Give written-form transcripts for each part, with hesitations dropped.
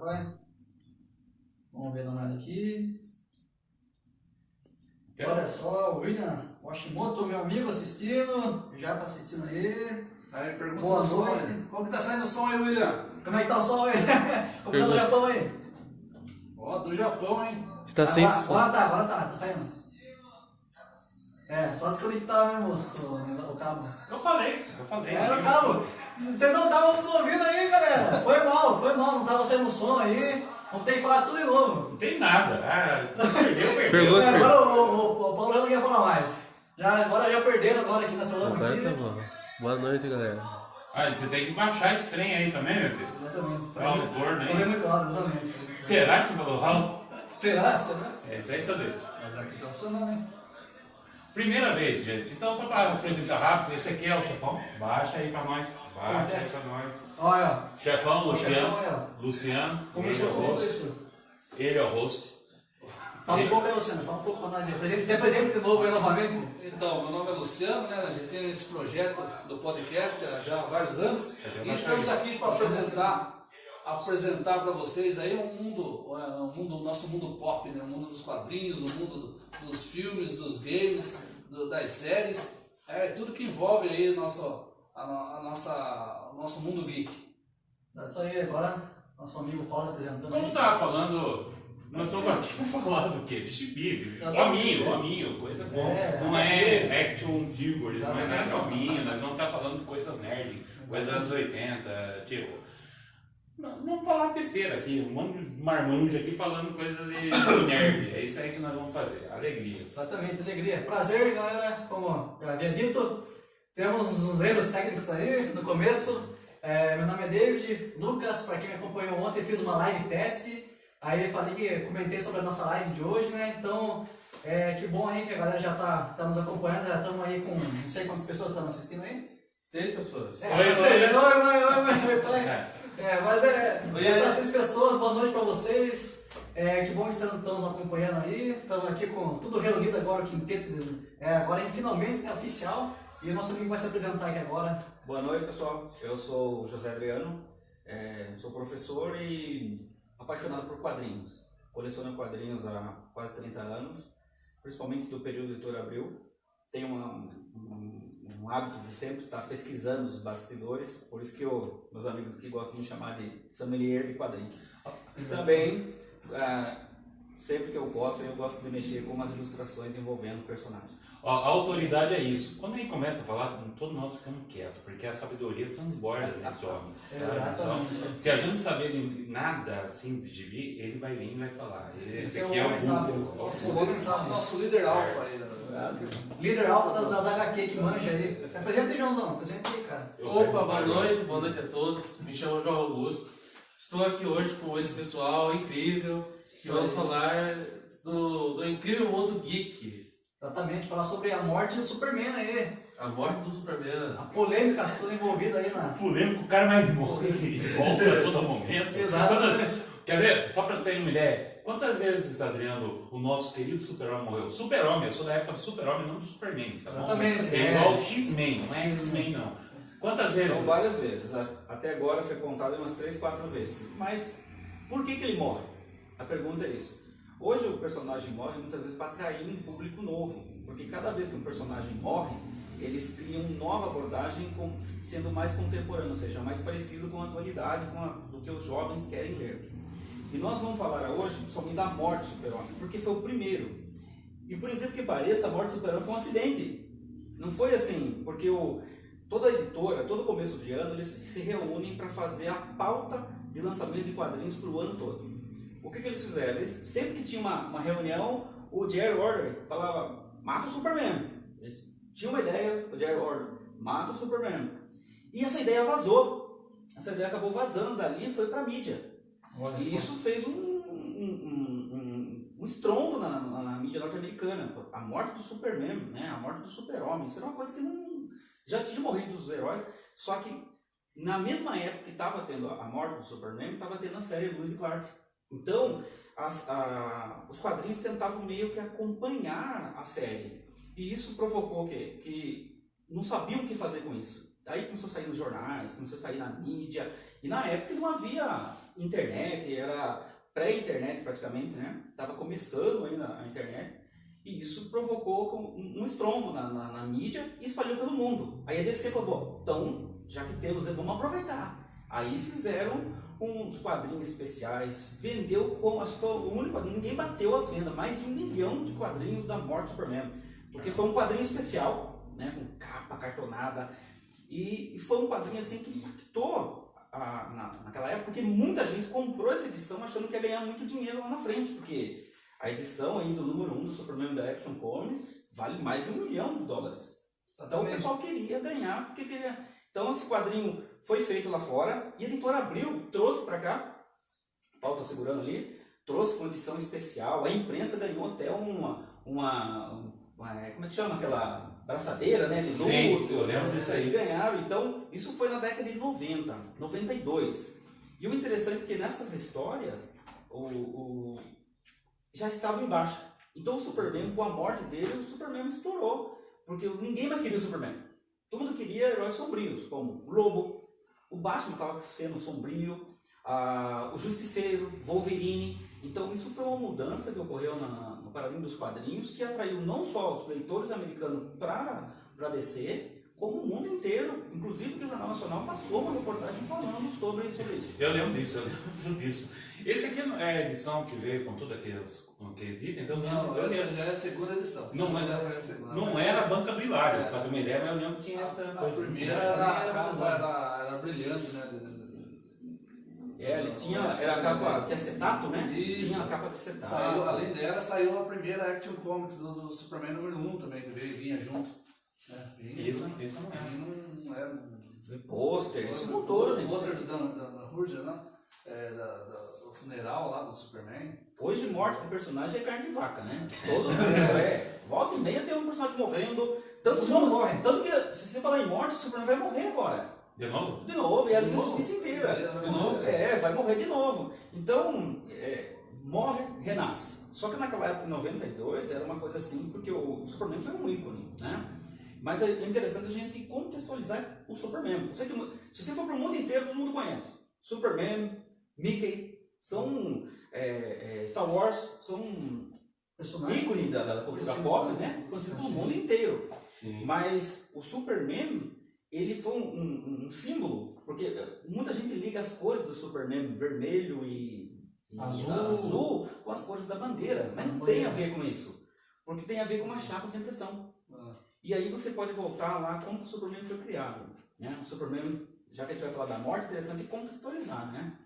pai. Vamos ver nada aqui. Olha só, o William Washimoto, meu amigo, assistindo. Já tá assistindo aí. Aí pergunta Boa do som. noite. Como que tá saindo o som aí, William? Como é que tá o som aí? Como tá no Japão aí? Ó, do Japão, hein? Está sem som. Agora tá saindo. É, só desconectar mesmo o cabo. Eu falei. Era o cabo. Você não tava nos ouvindo aí, galera. Foi mal, não tava saindo som aí. Vamos ter que falar tudo de novo. Não tem nada. Perdeu. Pergunta. É, agora o Paulo não quer falar mais. Agora já perderam agora aqui nessa lama Agora aqui. tá bom. Boa noite, galera. Você tem que baixar esse trem aí também, meu filho. Exatamente. Fala o torno aí. Falei muito alto, exatamente. Será que você falou alto? Será? É isso aí, seu dedo. Mas aqui tá funcionando, hein? Primeira vez, gente. Então, só para apresentar rápido, esse aqui é o chefão. Baixa aí pra nós. Baixa aí pra nós. Olha, Chefão, Luciano. olha. Luciano. Começou Ele é o com host. isso. Ele é o host. Fala um pouco aí, Luciano. Fala um pouco pra nós aí. Você apresenta de novo aí novamente? Então, meu nome é Luciano, né? A gente tem esse projeto do podcast já há vários anos. E estamos aqui para apresentar para vocês aí nosso mundo pop, né? O mundo dos quadrinhos, o mundo dos filmes, dos games, das séries. Tudo que envolve aí o nosso mundo geek. É isso aí, agora nosso amigo Paulo apresentando. Como tava falando, nós estamos aqui para falar do quê? De gibi, hominho, coisas boas. Não é action figures, não é nada hominho, nós vamos estar falando de coisas nerd, coisas anos 80, tipo. Vamos falar besteira aqui, um monte de marmanjo aqui falando coisas de nerd. É isso aí que nós vamos fazer, alegria. Exatamente, alegria. Prazer, galera, como já havia dito, temos uns erros técnicos aí no começo. Meu nome é David Lucas, para quem me acompanhou ontem, fiz uma live teste. Aí comentei sobre a nossa live de hoje, né? Então, que bom aí que a galera já tá nos acompanhando, já estamos aí com não sei quantas pessoas estão assistindo aí. 6 pessoas. Mas essas 6 pessoas, boa noite para vocês. Que bom que vocês estão nos acompanhando aí. Estamos aqui com tudo reunido agora, o quinteto. Agora finalmente é oficial. E o nosso amigo vai se apresentar aqui agora. Boa noite, pessoal. Eu sou o José Adriano, sou professor e apaixonado por quadrinhos. Coleciono quadrinhos há quase 30 anos, principalmente do período Editora Abril. Tenho um hábito de sempre estar pesquisando os bastidores, por isso que meus amigos aqui gostam de me chamar de sommelier de quadrinhos. E também, sempre que eu posso, eu gosto de mexer com umas ilustrações envolvendo personagens. A autoridade é isso. Quando a gente começa a falar, todos nós ficamos quietos, porque a sabedoria transborda nesse homem. Então, se a gente não saber nada assim de gibi, ele vai vir e vai falar. Esse aqui é o Nosso líder alfa aí. Líder alfa das HQ que manja aí. Se apresenta aí, Joãozão. Apresenta aí, cara. Opa, boa noite a todos. Me chamo João Augusto. Estou aqui hoje com esse pessoal incrível. Vamos falar do incrível mundo geek. Exatamente, falar sobre a morte do Superman aí. A morte do Superman. A polêmica toda envolvida aí na... Polêmico, o cara mais morre e volta a todo momento. Exatamente. Quer ver? Só pra vocês terem uma ideia, quantas vezes, Adriano, o nosso querido Super-Homem morreu? Super-Homem, eu sou da época do Super-Homem, não do Superman, tá bom? Exatamente. É igual o X-Men, não é X-Men não. Quantas vezes? São várias vezes, até agora foi contado umas 3, 4 vezes. Mas por que ele morre? A pergunta é isso. Hoje o personagem morre muitas vezes para atrair um público novo, porque cada vez que um personagem morre, eles criam nova abordagem sendo mais contemporâneo, ou seja, mais parecido com a atualidade, do que os jovens querem ler. E nós vamos falar hoje somente da morte do Super-Homem, porque foi o primeiro. E por incrível que pareça, a morte do Super-Homem foi um acidente. Não foi assim, porque toda editora, todo começo de ano, eles se reúnem para fazer a pauta de lançamento de quadrinhos para o ano todo. O que eles fizeram? Sempre que tinha uma reunião, o Jerry Order falava, mata o Superman. Eles tinham uma ideia, o Jerry Order, mata o Superman. E essa ideia vazou. Essa ideia acabou vazando dali e foi para a mídia. E isso fez um estrondo na mídia norte-americana. A morte do Superman, né? A morte do Super-Homem. Isso era uma coisa que já tinha morrido dos heróis, só que na mesma época que estava tendo a morte do Superman, estava tendo a série Lois e Clark. Então, os quadrinhos tentavam meio que acompanhar a série. E isso provocou o quê? Que não sabiam o que fazer com isso. Aí começou a sair nos jornais, começou a sair na mídia, e na época não havia internet, era pré-internet praticamente, né? Estava começando ainda a internet, e isso provocou um estrondo na mídia e espalhou pelo mundo. Aí a DC falou, bom, então, já que temos, vamos aproveitar. Aí fizeram uns quadrinhos especiais, vendeu, acho que foi o único quadrinho, ninguém bateu as vendas, mais de 1 milhão de quadrinhos da morte do Superman, porque foi um quadrinho especial, né, com capa cartonada, e foi um quadrinho assim que impactou naquela época, porque muita gente comprou essa edição achando que ia ganhar muito dinheiro lá na frente, porque a edição aí do número 1 do Superman da Action Comics vale mais de $1 milhão. Então o pessoal queria ganhar, porque queria. Então esse quadrinho foi feito lá fora e a editora Abril trouxe para cá, o Paulo está segurando ali, trouxe com edição especial, a imprensa ganhou até como é que chama aquela braçadeira, né, de luto. Sim, eu lembro disso aí. Eles ganharam, então isso foi na década de 90, 92. E o interessante é que nessas histórias já estava em baixa. Então o Superman, com a morte dele, o Superman estourou, porque ninguém mais queria o Superman. Todo mundo queria heróis sombrios, como o Lobo, o Batman estava sendo sombrio, o Justiceiro, Wolverine. Então isso foi uma mudança que ocorreu no paradigma dos quadrinhos, que atraiu não só os leitores americanos para DC, como o mundo inteiro. Inclusive que o Jornal Nacional passou uma reportagem falando sobre isso. Eu lembro disso. Esse aqui é a edição que veio com todos aqueles itens? Não, essa já é a segunda edição. Não era a Banca do Hilário, para tu me ideia, mas eu lembro que tinha essa A coisa. primeira era brilhante, né? Ele tinha, era a capa de acetato, né? Isso. Tinha a capa de acetato. Além dela, saiu a primeira Action Comics do Superman número 1 também, que vinha junto. Isso não é. Pôster, isso mudou, gente. Pôster da Hurja, né? Do funeral lá do Superman. Hoje, morte de personagem é carne de vaca, né? Todo mundo volta e meia tem um personagem morrendo. Tanto que, se você falar em morte, o Superman vai morrer agora. De novo? De novo, e a justiça inteira. De novo? Vai morrer de novo. Então, morre, renasce. Só que naquela época, em 92, era uma coisa assim, porque o Superman foi um ícone, né? Mas é interessante a gente contextualizar o Superman. Se você for para o mundo inteiro, todo mundo conhece. Superman, Mickey, são Star Wars, são ícone da cultura pop, né? Conhecido pelo mundo inteiro. Sim. Mas o Superman, ele foi um símbolo, porque muita gente liga as cores do Superman, vermelho e azul, com as cores da bandeira, mas não tem a ver com isso, porque tem a ver com uma chapa sem pressão. E aí você pode voltar lá como o Superman foi criado, né? O Superman, já que a gente vai falar da morte, é interessante contextualizar, né?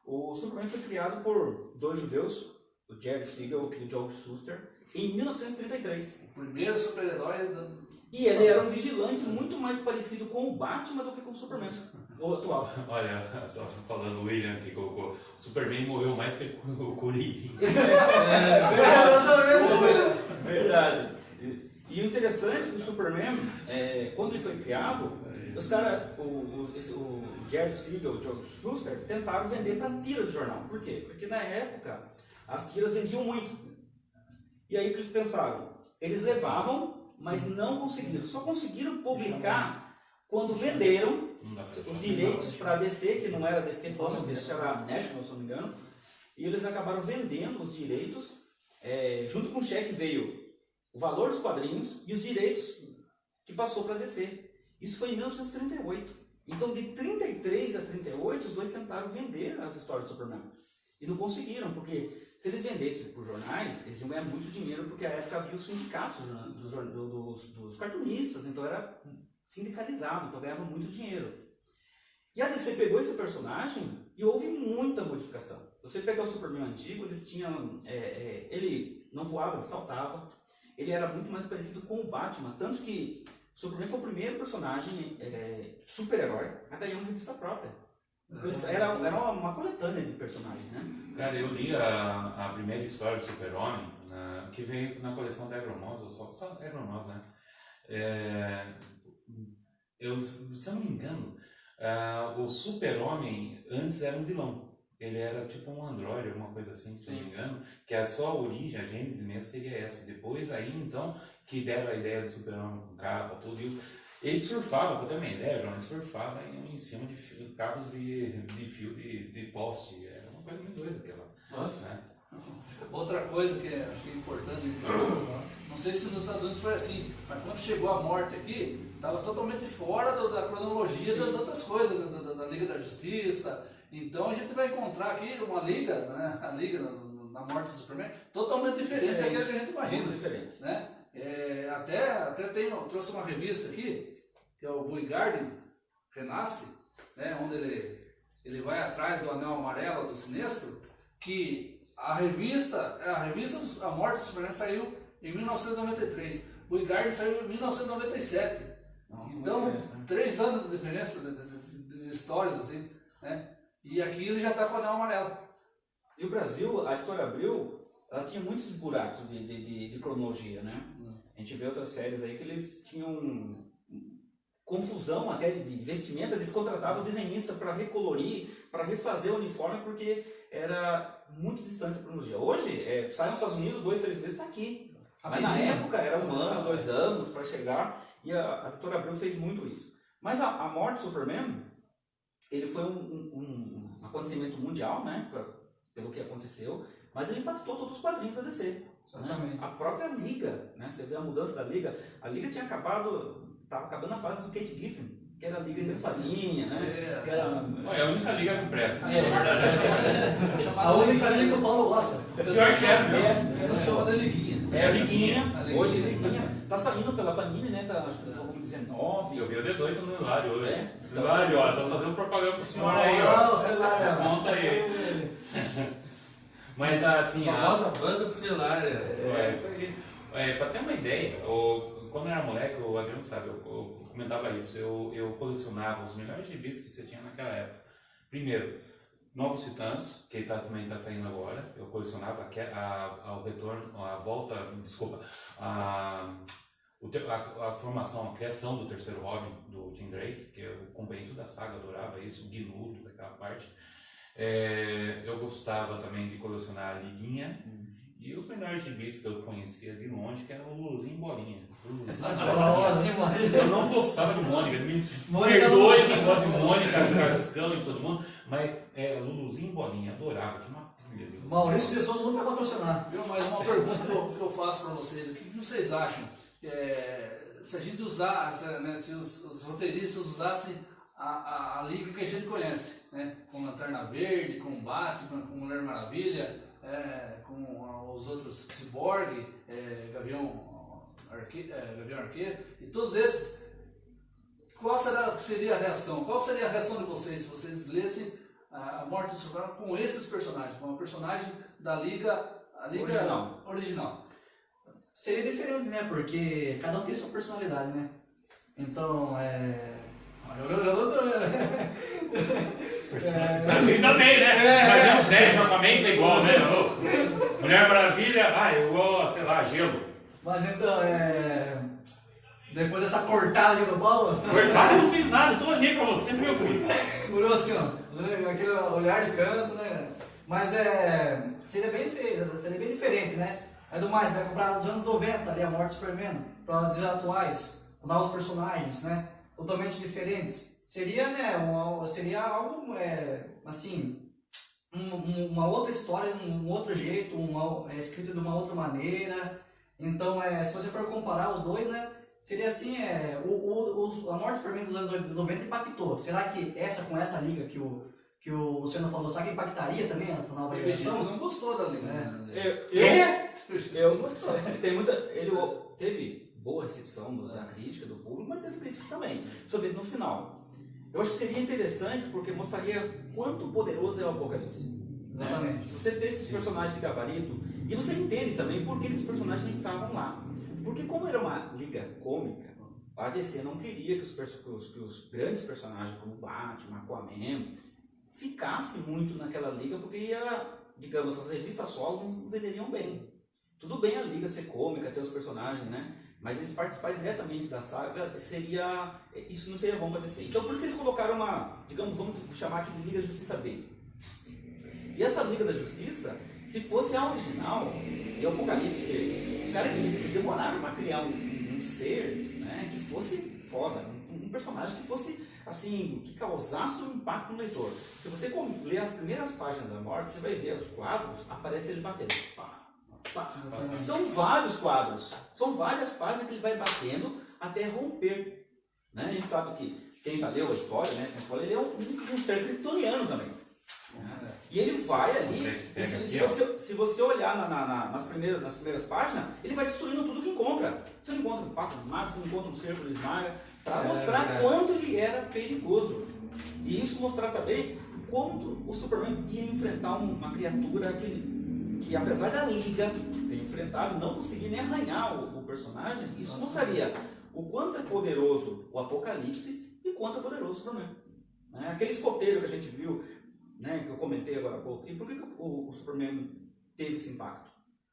O Superman foi criado por dois judeus, o Jerry Siegel e o Joe Shuster, em 1933. O primeiro super-herói E ele era um vigilante muito mais parecido com o Batman do que com o Superman, o atual. Olha, só falando o William que colocou, o Superman morreu mais que o Corinthians. Verdade. E o interessante do Superman, quando ele foi criado, os caras, o Jerry Siegel e o Joe Shuster, tentaram vender para tira do jornal. Por quê? Porque na época as tiras vendiam muito. E aí o que eles pensaram? Eles levavam, mas não conseguiram. Só conseguiram publicar quando venderam os direitos para a DC, que não era DC Comics, era National, se não me engano. E eles acabaram vendendo os direitos. Junto com o cheque veio o valor dos quadrinhos e os direitos que passou para a DC. Isso foi em 1938. Então, de 33 a 38, os dois tentaram vender as histórias do Superman. E não conseguiram, porque se eles vendessem por jornais, eles iam ganhar muito dinheiro, porque na época havia os sindicatos dos cartunistas, então era sindicalizado, então ganhava muito dinheiro. E a DC pegou esse personagem e houve muita modificação. Se você pegar o Superman antigo, eles tinham... ele não voava, ele saltava. Ele era muito mais parecido com o Batman, tanto que o Superman foi o primeiro personagem super-herói a ganhar uma revista própria. Era uma coletânea de personagens, né? Cara, eu li a primeira história do Super-Homem, que veio na coleção da Agromosa, só Agromosa, né? Se eu não me engano, o Super-Homem antes era um vilão. Ele era tipo um androide, alguma coisa assim, se eu não me engano, que a sua origem, a gênese mesmo seria essa. Depois aí, então, que deram a ideia do Super-Homem com capa, tudo. Ele surfava, pra ter uma ideia, João, ele surfava em cima de cabos de fio de poste. Era uma coisa muito doida aquela. Nossa. Né? Outra coisa que acho que é importante, não sei se nos Estados Unidos foi assim, mas quando chegou a morte aqui, estava totalmente fora da cronologia das outras coisas, da Liga da Justiça. Então a gente vai encontrar aqui uma liga, né, a liga na morte do Superman, totalmente diferente daquela que a gente imagina. Muito diferente. Né? Até trouxe uma revista aqui, que é o Bull Garden Renasce, né, onde ele vai atrás do Anel Amarelo do Sinestro, que a revista A Morte do Superman saiu em 1993, o Bull Garden saiu em 1997. Nossa, Então, diferença, né? 3 anos de diferença de histórias, assim, né? E aqui ele já está com o Anel Amarelo. E o Brasil, a Editora Abril, ela tinha muitos buracos de cronologia, né? A gente vê outras séries aí que eles tinham confusão até de vestimenta, eles contratavam desenhista para recolorir, para refazer o uniforme, porque era muito distante da cronologia. Hoje, sai nos Estados Unidos, 2, 3 meses, está aqui. Mas na época era 1 ano, 2 anos para chegar, e a Editora Abril fez muito isso. Mas a morte do Superman, ele foi um acontecimento mundial, né? Pelo que aconteceu, mas ele impactou todos os quadrinhos da DC. Né? A própria Liga, né? Você vê a mudança da Liga, a Liga tinha estava acabando a fase do Kate Giffen, que era a Liga engraçadinha, né? Que era, É a única liga que presta. A única liga que o Paulo gosta. Pior que era, Ela chama de Liguinha. É a Liguinha, hoje Liguinha, tá saindo pela Panini, né? Tá, acho que no volume 19. Eu vi o 18 no Hilário hoje. É? Hilário, ó, tô fazendo propaganda pro senhor aí, ó. Não, sei lá, Desconta aí. Mas assim, A famosa banca do celular. isso aí. Pra ter uma ideia, quando eu era moleque, o Adriano sabe, eu comentava isso, eu colecionava os melhores gibis que você tinha naquela época. Primeiro, Novos Titãs, que também está saindo agora, eu colecionava ao retorno, a volta, desculpa, a formação, a criação do terceiro Robin, do Tim Drake, que eu acompanhei toda a saga, adorava isso, o Gnu, toda aquela parte. Eu gostava também de colecionar a Liguinha. E os melhores gibis que eu conhecia de longe, que era o Luluzinho Bolinha. Eu não gostava de Mônica, me perdoe quem gosta de Mônica, Cascão e todo mundo, mas Luluzinho Bolinha, adorava, tinha uma pilha. Maurício de Souza não vai patrocinar. Mas uma pergunta que eu faço para vocês, o que vocês acham? Se a gente usasse, né, se os roteiristas usassem a liga que a gente conhece, né, com Lanterna Verde, com Batman, com Mulher Maravilha, com os outros Cyborg, Gavião Arqueiro, e todos esses, qual seria a reação? Qual seria a reação de vocês se vocês lessem a Morte do Superman com esses personagens, com a personagem da Liga original? Seria diferente, né? Porque cada um tem sua personalidade, né? Então, Ainda bem, né? Mas é um Flash, o Aquaman é igual, né? Mulher Maravilha, igual, sei lá, gelo. Mas então, depois dessa cortada ali no Paulo, Coitado, eu não fiz nada, estou aqui pra você, meu filho. olhou assim, ó, aquele olhar de canto, né? Mas seria bem diferente, né? Aí do mais, vai comprar dos anos 90 ali a Morte do Superman, para os dias atuais, novos personagens, né? Totalmente diferentes. Seria, né, seria algo, assim, uma outra história, um outro jeito, escrito de uma outra maneira. Então, se você for comparar os dois, né, seria assim, a Morte do Superman dos anos 90 impactou. Será que com essa liga que o Luciano falou, será que impactaria também a nova Ele geração? não gostou da liga. Eu gostou. Ele teve boa recepção da crítica, do público, mas teve crítica também. Sobre no final. Eu acho que seria interessante porque mostraria quanto poderoso é o Apocalipse. Exatamente. Né? Se você tem esses personagens de gabarito, e você entende também por que esses personagens estavam lá. Porque como era uma liga cômica, a DC não queria que os grandes personagens como Batman, Aquaman, ficassem muito naquela liga, porque digamos, as revistas solos não venderiam bem. Tudo bem a liga ser cômica, ter os personagens, né? Mas eles participarem diretamente da saga, isso não seria bom para DC. Então por isso que eles colocaram vamos chamar aqui de Liga da Justiça B. E essa Liga da Justiça, se fosse a original, e o Apocalipse, cara, eles demoraram para criar um ser, né, que fosse foda, um personagem que fosse, assim, que causasse um impacto no leitor. Se você ler as primeiras páginas da Morte, você vai ver os quadros, aparece ele batendo. Pá, pá. São vários quadros, são várias páginas que ele vai batendo até romper. Né? A gente sabe que quem já leu a história, né, ele é um ser kryptoniano também. E ele vai ali, se você olhar nas primeiras páginas, ele vai destruindo tudo que encontra. Você não encontra um pássaro esmaga, você não encontra um cerco de esmaga, para mostrar quanto ele era perigoso. E isso mostrar também quanto o Superman ia enfrentar uma criatura que apesar da Liga ter enfrentado, não conseguia nem arranhar o personagem. Isso mostraria o quanto é poderoso o Apocalipse e o quanto é poderoso o Superman. Aquele escoteiro que a gente viu, né, que eu comentei agora há pouco. E por que o Superman teve esse impacto?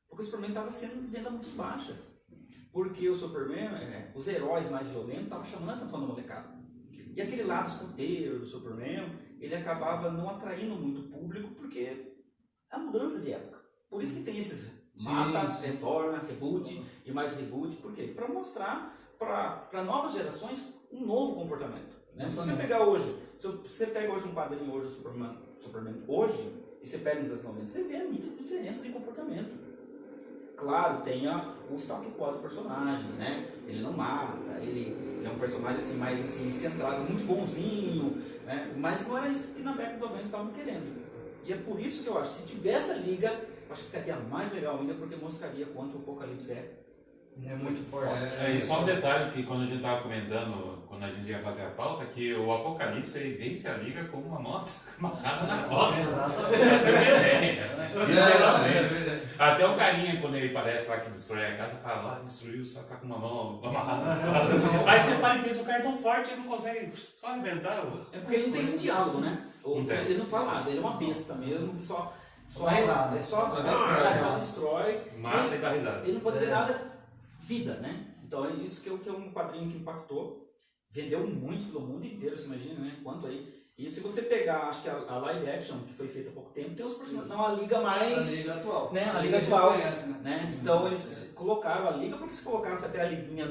Porque o Superman estava sendo venda muito baixas. Porque o Superman, os heróis mais violentos, estavam chamando a atenção da molecada. E aquele lado escoteiro do Superman, ele acabava não atraindo muito público, porque é a mudança de época. Por isso que tem esses mata, retorna, reboot e mais reboot. Por quê? Para mostrar para novas gerações um novo comportamento. Né? Se você pegar hoje, um quadrinho hoje do Superman hoje, e você pega nos anos 90, você vê a nítida diferença de comportamento. Claro, tem o status quo do personagem, né? Ele não mata, ele é um personagem assim, mais assim, centrado, muito bonzinho, né? Mas não era isso que na década de 90 estavam querendo. E é por isso que eu acho que se tivesse a Liga, acho que ficaria mais legal ainda, porque mostraria quanto o Apocalipse é muito forte. E só um detalhe que quando a gente estava comentando, quando a gente ia fazer a pauta, que o Apocalipse ele vence a Liga com uma moto amarrada na costa. Até o carinha, quando ele aparece lá que destrói a casa, fala, destruiu, só tá com uma mão amarrada na costa. Aí você para e pensa, o cara é tão forte, ele não consegue só arrebentar. É porque ele não tem um diálogo, né? Ele não fala nada, ele é uma besta mesmo, só risada. É só destrói. Mata e dá risada. Ele não pode ver nada. Vida, né? Então é isso que é um quadrinho que impactou, vendeu muito pelo mundo inteiro, você imagina, né? Quanto aí. E se você pegar, acho que a live action que foi feita há pouco tempo, tem os personagens, não, a Liga mais... A Liga atual. Né? A Liga atual. Conhece, né? Então eles colocaram a Liga, porque se colocasse até a Liguinha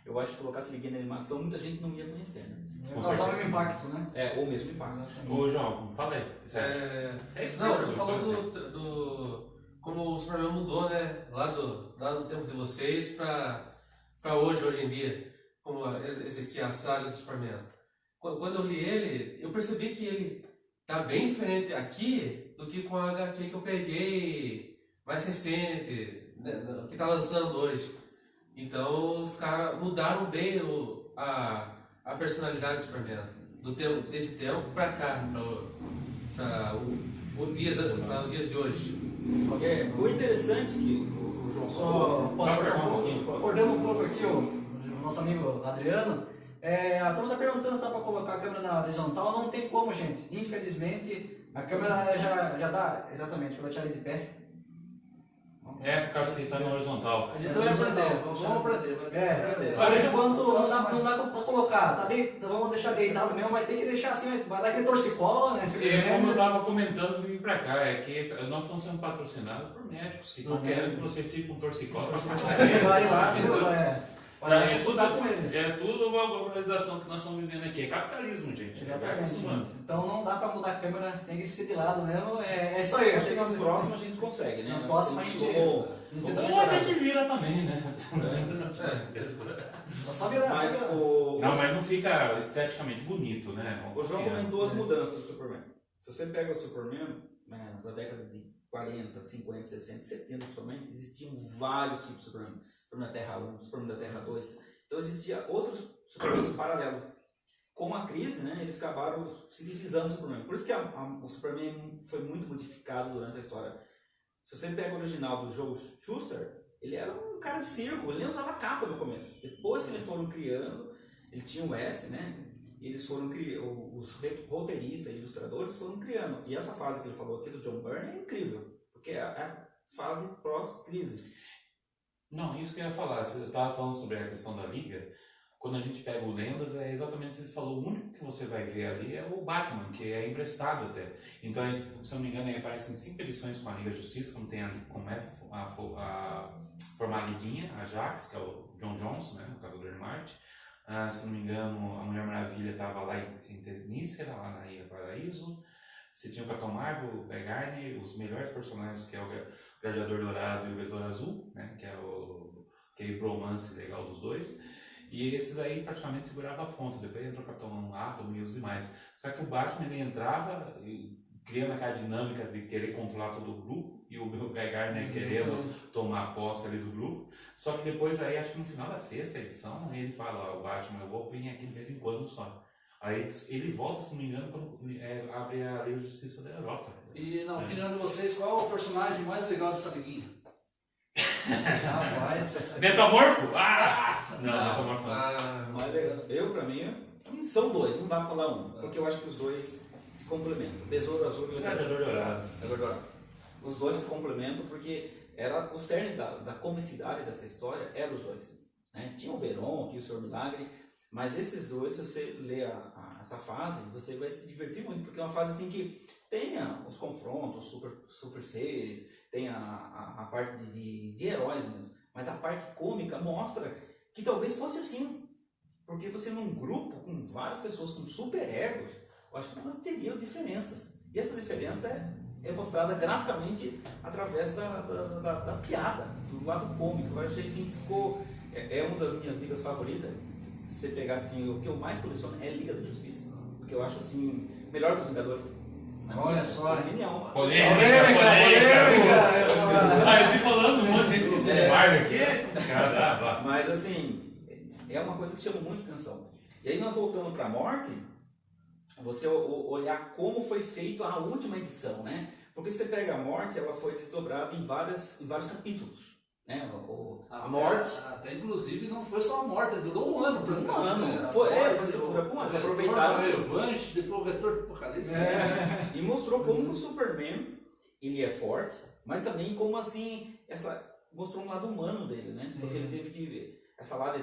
eu acho que colocasse a Liguinha na animação, muita gente não ia conhecer, né? Ia causar o mesmo impacto, né? Ou o mesmo impacto. Ô João, fala aí. Você falou do como o Superman mudou, né? Lá do tempo de vocês para hoje em dia. Como esse aqui, a saga do Superman. Quando eu li ele, eu percebi que ele tá bem diferente aqui do que com a HQ que eu peguei mais recente, né, que tá lançando hoje. Então os caras mudaram bem a personalidade do Superman. Desse tempo para cá, para os dias de hoje. O interessante que o João falou... Acordando um pouco aqui o nosso amigo Adriano, a turma está perguntando se dá para colocar a câmera na horizontal. Não tem como, gente. Infelizmente, a câmera já dá, exatamente, vou deixar ele de pé. Por causa que ele está na horizontal. A gente vai aprender, vamos aprender. Por enquanto não dá para colocar, vamos deixar deitado mesmo, vai ter que deixar assim, vai dar aquele torcicolo, né? Como eu estava comentando antes de vir para cá, é que nós estamos sendo patrocinados por médicos que estão querendo que vocês fiquem com torcicolo. Vai lá, É tudo uma globalização que nós estamos vivendo aqui. É capitalismo, gente. Exatamente. Então não dá para mudar a câmera, tem que ser de lado mesmo. É isso aí. Acho que nos próximos a gente consegue, né? Nos próximos a gente ou a gente vira também, né? Só virar. Mas não fica esteticamente bonito, né? O João comentou as mudanças do Superman. Se você pega o Superman, na década de 40, 50, 60, 70, principalmente, existiam vários tipos de Superman. Superman da Terra 1, Superman da Terra 2. Então existiam outros Supermans paralelos. Com a crise, né, eles acabaram se divisando o Superman. Por isso que o Superman foi muito modificado durante a história. Se você pega o original do Joe Shuster, ele era um cara de circo, ele nem usava capa no começo. Depois que eles foram criando, ele tinha o S, né? E eles foram criando, os roteiristas e ilustradores foram criando. E essa fase que ele falou aqui do John Byrne é incrível, porque é a fase pós-crise. Não, isso que eu ia falar. Você estava falando sobre a questão da Liga. Quando a gente pega o Lendas, é exatamente o que você falou. O único que você vai ver ali é o Batman, que é emprestado até. Então, se eu não me engano, aparecem 5 edições com a Liga da Justiça, quando começa a formar a Liguinha, a Jax, que é o John Johnson, né, no caso do Marte. se não me engano, a Mulher Maravilha estava lá em Tenícera, lá na Ilha Paraíso. Você tinha o Capitão Marvel, o Guy Gardner, os melhores personagens, que é o Gladiador Dourado e o Besouro Azul, né? Que é aquele bromance legal dos dois. E esse daí praticamente segurava a ponta. Depois entrou o Capitão Átomo e os demais. Só que o Batman, ele entrava criando aquela dinâmica de querer controlar todo o grupo, e o Guy Gardner querendo tomar posse ali do grupo. Só que depois aí, acho que no final da 6ª edição, ele fala, o Batman, eu vou vir aqui de vez em quando só. Aí ele volta, se não me engano, quando abre a Lei de Justiça da Europa. E na opinião de vocês, qual é o personagem mais legal dessa liguinha? Rapaz. Metamorfo? Não, Metamorfo não. Mais legal. Pra mim, são dois, não dá pra falar um, porque eu acho que os dois se complementam. Besouro Azul e Gladiador Dourado. Os dois se complementam porque era o cerne da comicidade dessa história, era os dois. Né? Tinha o Beron, tinha o Senhor Milagre, mas esses dois, se você ler essa fase, você vai se divertir muito, porque é uma fase assim que tem os confrontos, super seres, tem a parte de heróis mesmo, mas a parte cômica mostra que talvez fosse assim, porque você num grupo com várias pessoas com super egos, eu acho que nós teríamos diferenças, e essa diferença é mostrada graficamente através da piada, do lado cômico. Eu achei assim que ficou, é uma das minhas ligas favoritas. Se você pegar assim, o que eu mais coleciono é Liga da Justiça, porque eu acho assim, melhor que os Vingadores. Olha só, opinião. Polêmica. Eu vim falando um monte de gente que Marvel aqui. Mas assim, é uma coisa que chama muito atenção. E aí nós voltando para a morte, você olhar como foi feito a última edição, né? Porque se você pega a morte, ela foi desdobrada em vários capítulos. Né? A morte. Até inclusive não foi só a morte, durou um ano. Foi estrutura para um ano. Aproveitaram. Revanche, depois o retorno do Apocalipse. E mostrou como o Superman ele é forte, mas também como assim, mostrou um lado humano dele, né? Porque ele teve que ver essa lado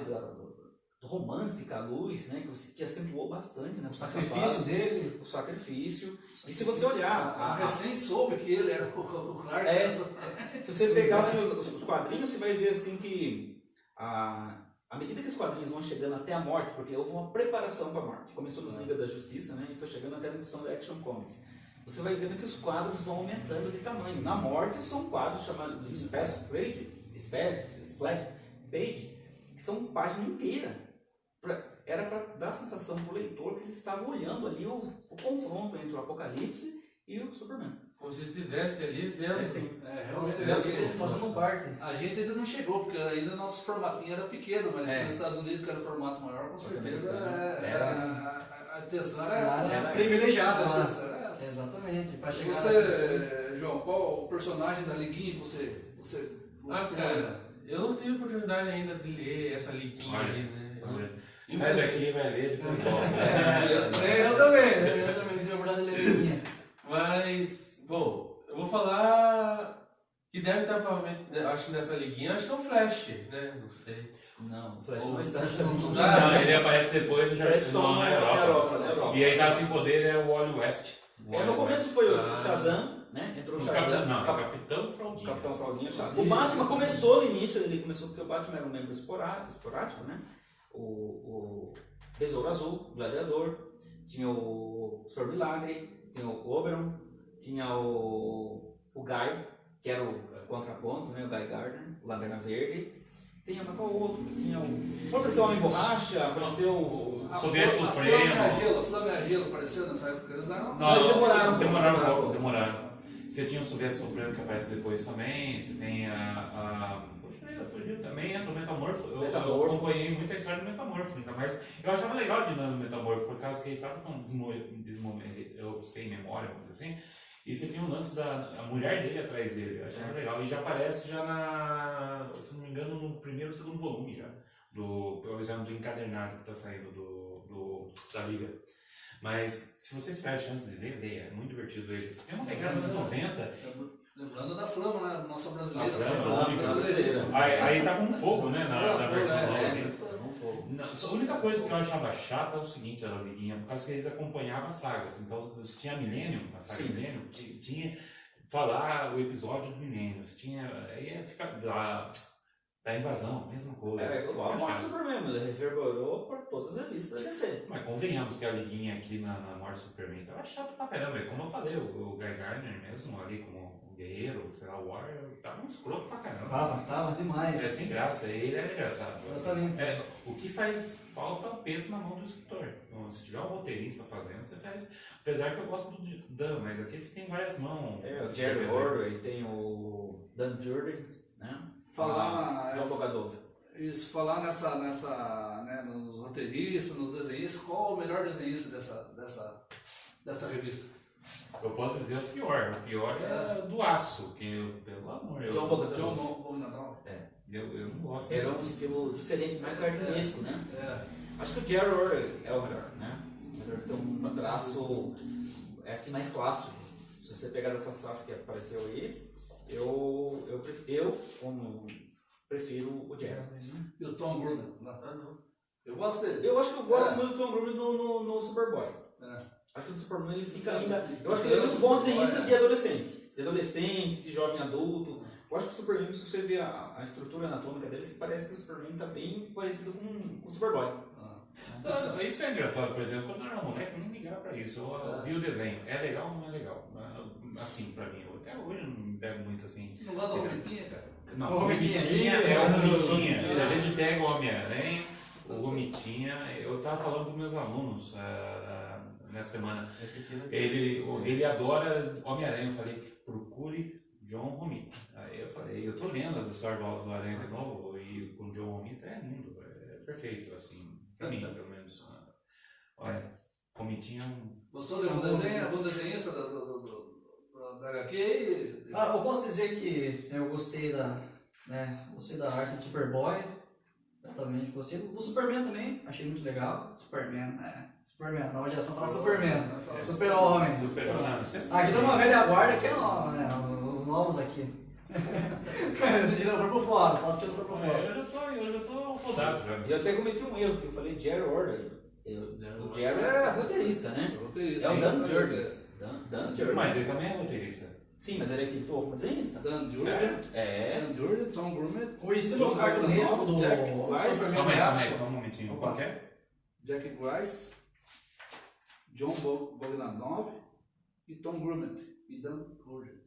do romance com a luz, né? Que acentuou bastante, né? O sacrifício dele. O sacrifício. E se você olhar. Recém soube que ele era o Clark. Se você pegar assim, os quadrinhos, você vai ver assim que à medida que os quadrinhos vão chegando até a morte, porque houve uma preparação para a morte. Começou nas Ligas da Justiça, né? E foi chegando até a edição da Action Comics. Você vai vendo que os quadros vão aumentando de tamanho. Na morte são quadros chamados de Splash Page, que são páginas inteiras. Era para dar a sensação para o leitor que ele estava olhando ali o confronto entre o Apocalipse e o Superman. Como se estivesse ali vendo. Realmente, fazendo parte. A gente ainda não chegou, porque ainda nosso formatinho era pequeno, mas nos Estados Unidos, que era o formato maior, com certeza a tesão era essa. Era privilegiada lá. Exatamente. Para chegar você, João, qual o personagem da liguinha que você gostou? Cara, eu não tive oportunidade ainda de ler essa liguinha ali, né? Sai daqui e vai ler depois volta. Eu também tive a oportunidade de ler a liguinha. Mas, bom, eu vou falar que deve estar provavelmente, acho nessa liguinha, acho que é o Flash, né? Não sei. Não, o Flash não está nessa Não, liguinha. ele aparece depois Na Europa. E aí tá sem poder é o Wally West. No começo foi o Shazam, né? Entrou o Shazam. Capitão Fraldinha. Capitão Fraldinha. O Batman começou no início, ele começou porque o Batman era um membro esporádico, né? O Besouro Azul, o Gladiador, tinha o Senhor Milagre, tinha o Oberon, tinha o Guy, que era o contraponto, né? O Guy Gardner, o Lanterna Verde. Tinha qual outro? Tinha apareceu o Homem Borracha, apareceu o Soviético Supremo. A Flamengo Gelo apareceu nessa época, eles não. Mas demoraram. Você tinha o Soviético Supremo que aparece depois também, você tem Poxa, fugiu também, entra o Metamorfo. Eu acompanhei muito a história do Metamorfo, ainda mais. Eu achava legal a dinâmica do Metamorfo, por causa que ele estava com eu sem memória, vamos dizer assim. E você tem um lance da mulher dele atrás dele, eu achava legal. E já aparece se não me engano, no primeiro ou segundo volume já. Por exemplo, do encadernado que está saindo da Liga. Mas se você tiver a chance de ler, leia, é muito divertido ele. É uma pegada dos 90. Lembrando da Flama, né? Nossa brasileira. Aí tá com fogo, né? Na versão nova. A única coisa que eu achava chata é o seguinte, da Liguinha, por causa que eles acompanhavam as sagas. Então, se tinha Millennium, a saga Millennium, tinha falar o episódio do Millennium. Aí ia ficar. Da Invasão, mesma coisa. É igual a Ficou Morte chato. do Superman, mas ele reverberou por todas as revistas da DC. Mas convenhamos que a liguinha aqui na Morte do Superman tava chato pra caramba. E como eu falei, o Guy Gardner mesmo ali como o guerreiro, sei lá, o Warrior, tava um escroto pra caramba. Tava demais. É sem graça, ele é engraçado. Exatamente. O que faz falta é o peso na mão do escritor. Então, se tiver um roteirista fazendo, você faz. Apesar que eu gosto do Dan, mas aqui você tem várias mãos. O Jerry Ordway, tem o Dan Jurgens, né? Falar John Bogdanove. isso, falar né, nos roteiristas, nos desenhistas, qual o melhor desenhista dessa revista? Eu posso dizer o pior. O pior é do Aço, que pelo amor. John Bogdanove. John Bogdanove. Eu não gosto. Era um estilo diferente, mais cartunesco, né? É. Acho que o Jerry Ordway é o melhor, né? Tem um traço assim, mais clássico. Se você pegar dessa safra que apareceu aí, eu como prefiro o Jerry. E o Tom Grumman? Eu gosto dele. Eu acho que eu gosto muito do Tom Grumman no Superboy. É. Acho que no Superman ele fica ainda. Eu acho que ele é muito bom desenhista de adolescente, de jovem adulto. Eu acho que o Superman, se você ver a estrutura anatômica dele, parece que o Superman está bem parecido com o Superboy. Isso que é engraçado, por exemplo, quando eu era moleque, eu não ligava pra isso. Eu vi o desenho. É legal ou não é legal? Assim, pra mim. Até hoje eu não me pego muito assim. Você não gosta da Romitinha, cara? Não, O o Romitinha Romitinha aí, é o é. Romitinha. Se a gente pega o Homem-Aranha, o Romitinha, eu tava falando com meus alunos nessa semana. Ele adora Homem-Aranha. Eu falei, procure John Romita. Aí eu falei, eu tô lendo as histórias do Aranha de novo e com o John Romita é lindo, é perfeito, assim, pra mim, pelo menos. Olha, Romitinha é um. Gostou de algum desenhista da HQ? Eu posso dizer que eu gostei gostei da arte do Superboy. Exatamente, gostei do Superman também, achei muito legal. Superman, nova geração fala Superman. Super-Homem. Aqui tem uma velha guarda que é os novos aqui. Você tira o corpo fora, fala tira o corpo fora. Eu já tô rodado já. E eu até cometi um erro, porque eu falei Jerry Ordway. O Jerry era roteirista, né? Roteirista. É o Dan Jurgens. Dan Jurgens. Mas ele também é roteirista. Sim, mas ele é que atuou como desenhista. Dan Jurgens. É. Dan Jurgens, Tom Grumman. O estilo cartunesco do Jack Superman Calma aí, clássico. só um momentinho. Opa. Qual que é? Jack Grice, John Bogdanove e Tom Grumman e Dan Jurgens.